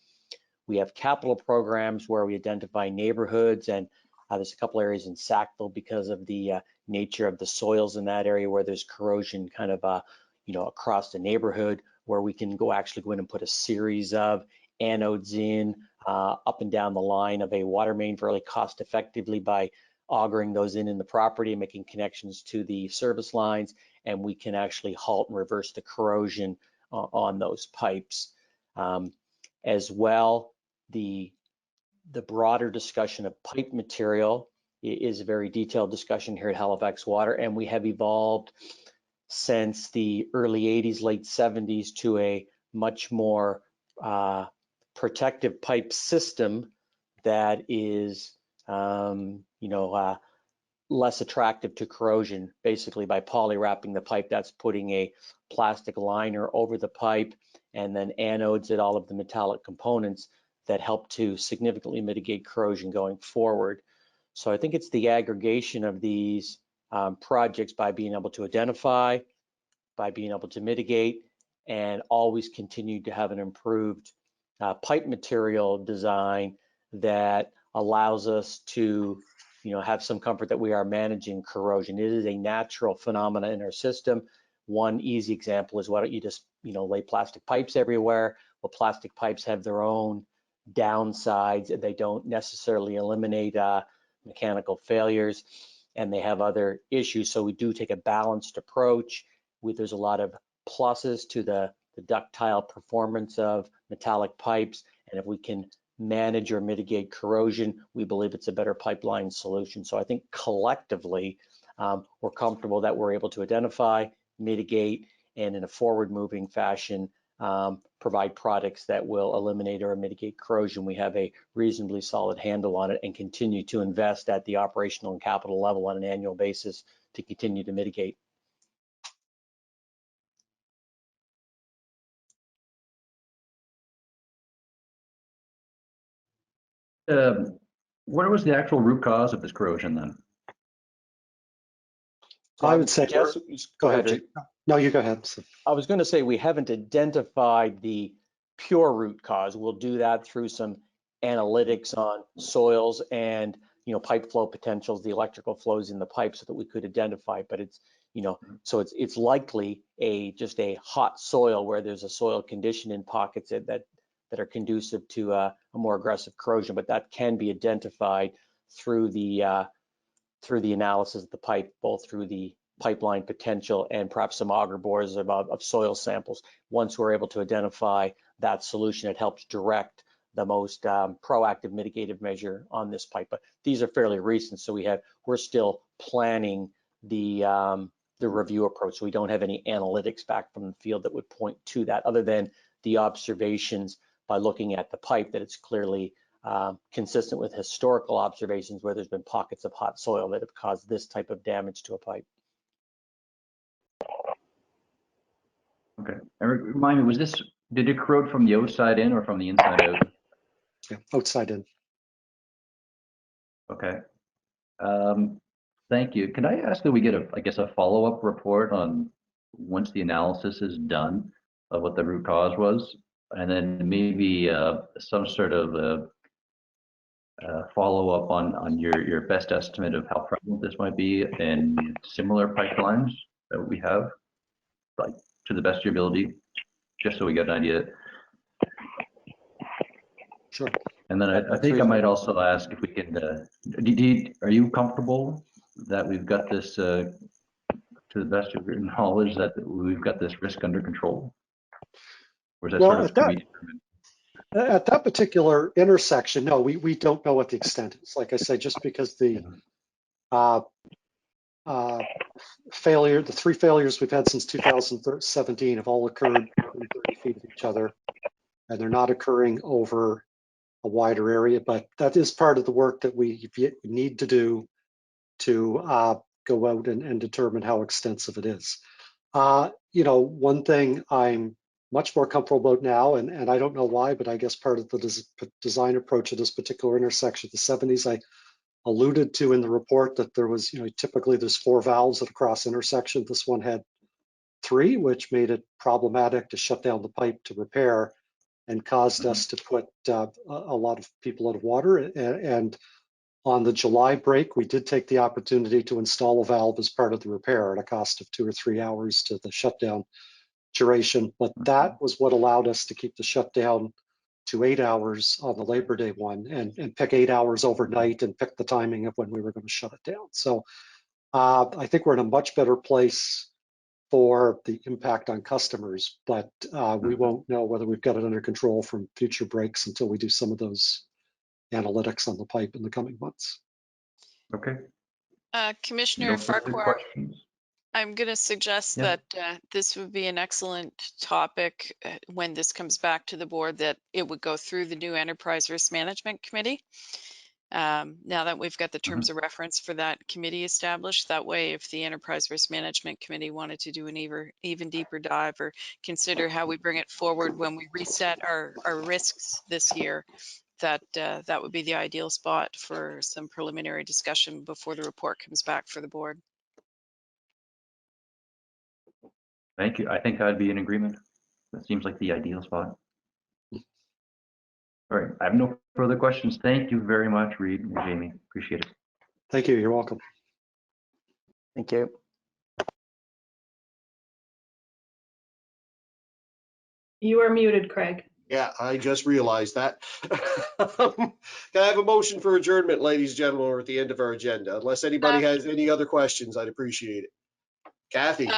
We have capital programs where we identify neighborhoods, and there's a couple areas in Sackville because of the nature of the soils in that area where there's corrosion kind of across the neighborhood, where we can actually go in and put a series of anodes in up and down the line of a water main fairly cost effectively by augering those in the property and making connections to the service lines, and we can actually halt and reverse the corrosion on those pipes. As well, the broader discussion of pipe material is a very detailed discussion here at Halifax Water, and we have evolved since the early 80s, late 70s to a much more protective pipe system that is, less attractive to corrosion, basically by poly wrapping the pipe. That's putting a plastic liner over the pipe and then anodes at all of the metallic components that help to significantly mitigate corrosion going forward. So I think it's the aggregation of these projects by being able to identify, by being able to mitigate, and always continue to have an improved pipe material design that allows us to have some comfort that we are managing corrosion. It is a natural phenomena in our system. One easy example is, why don't you just lay plastic pipes everywhere? Well, plastic pipes have their own downsides, and they don't necessarily eliminate mechanical failures, and they have other issues. So we do take a balanced approach. There's a lot of pluses to the ductile performance of metallic pipes, and if we can manage or mitigate corrosion, we believe it's a better pipeline solution. So I think collectively, we're comfortable that we're able to identify, mitigate, and in a forward-moving fashion, provide products that will eliminate or mitigate corrosion. We have a reasonably solid handle on it and continue to invest at the operational and capital level on an annual basis to continue to mitigate. What was the actual root cause of this corrosion then? I would say, go ahead, Jake. No, you go ahead. I was going to say we haven't identified the pure root cause. We'll do that through some analytics on soils and pipe flow potentials, the electrical flows in the pipe, so that we could identify. But it's so it's likely just a hot soil where there's a soil condition in pockets that are conducive to a more aggressive corrosion. But that can be identified through the analysis of the pipe, both through the pipeline potential and perhaps some auger bores of soil samples. Once we're able to identify that solution, it helps direct the most proactive mitigative measure on this pipe. But these are fairly recent, so we're still planning the review approach. So we don't have any analytics back from the field that would point to that, other than the observations by looking at the pipe, that it's clearly consistent with historical observations where there's been pockets of hot soil that have caused this type of damage to a pipe. Okay, and remind me, did it corrode from the outside in or from the inside out? Yeah, outside in. Okay. Thank you. Can I ask that we get I guess, a follow-up report on once the analysis is done of what the root cause was, and then maybe some sort of follow-up on your best estimate of how prevalent this might be in similar pipelines that we have, like to the best of your ability, just so we get an idea. Sure. And then I think I might also ask if we can, are you comfortable that we've got this, to the best of your knowledge, that we've got this risk under control? Or is that Well, sort of to be determined? At that particular intersection, no, we don't know what the extent is. Like I say, just because the the three failures we've had since 2017 have all occurred within 30 feet of each other, and they're not occurring over a wider area, but that is part of the work that we need to do to go out and determine how extensive it is. One thing I'm much more comfortable about now, and I don't know why, but I guess part of the design approach of this particular intersection, the 70s, I alluded to in the report that there was, typically there's 4 valves at a cross intersection. This one had 3, which made it problematic to shut down the pipe to repair and caused us to put a lot of people out of water. And on the July break, we did take the opportunity to install a valve as part of the repair at a cost of 2 or 3 hours to the shutdown duration. But that was what allowed us to keep the shutdown to 8 hours on the Labor Day one, and pick 8 hours overnight and pick the timing of when we were going to shut it down. So I think we're in a much better place for the impact on customers, but we won't know whether we've got it under control from future breaks until we do some of those analytics on the pipe in the coming months. Okay. Commissioner No further Farquhar, questions? I'm going to suggest Yeah. that this would be an excellent topic when this comes back to the board, that it would go through the new Enterprise Risk Management Committee. Now that we've got the terms of reference for that committee established, that way if the Enterprise Risk Management Committee wanted to do an even deeper dive or consider how we bring it forward when we reset our risks this year, that would be the ideal spot for some preliminary discussion before the report comes back for the board. Thank you. I think I'd be in agreement. That seems like the ideal spot. All right. I have no further questions. Thank you very much, Reid and Jamie. Appreciate it. Thank you. You're welcome. Thank you. You are muted, Craig. Yeah, I just realized that. Can I have a motion for adjournment, ladies and gentlemen? We're at the end of our agenda. Unless anybody has any other questions, I'd appreciate it. Kathy.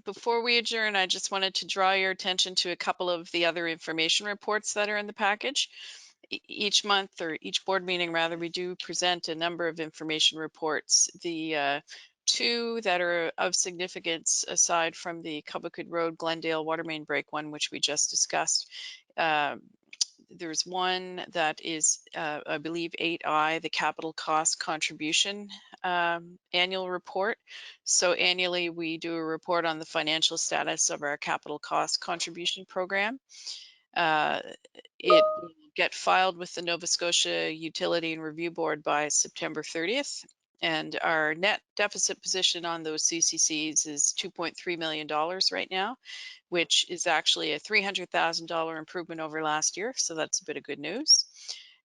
Before we adjourn, I just wanted to draw your attention to a couple of the other information reports that are in the package. Each month, or each board meeting rather, we do present a number of information reports. The 2 that are of significance, aside from the Cobequid Road Glendale water main break one, which we just discussed, there's one that is, I believe, 8I, the capital cost contribution annual report. So annually, we do a report on the financial status of our capital cost contribution program. It will get filed with the Nova Scotia Utility and Review Board by September 30th. And our net deficit position on those CCCs is $2.3 million right now, which is actually a $300,000 improvement over last year. So that's a bit of good news.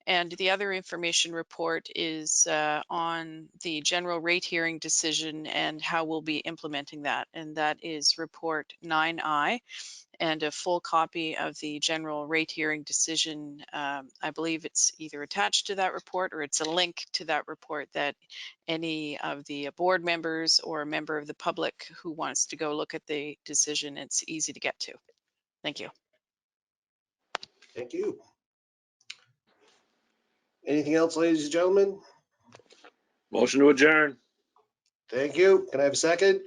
And the other information report is on the general rate hearing decision and how we'll be implementing that. And that is report 9I. And a full copy of the general rate hearing decision. I believe it's either attached to that report or it's a link to that report that any of the board members or a member of the public who wants to go look at the decision, it's easy to get to. Thank you. Thank you. Anything else, ladies and gentlemen? Motion to adjourn. Thank you. Can I have a second?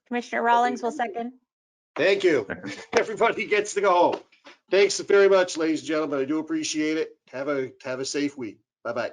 Commissioner Rawlings will second. Thank you. Everybody gets to go home. Thanks very much, ladies and gentlemen. I do appreciate it. Have a safe week. Bye-bye.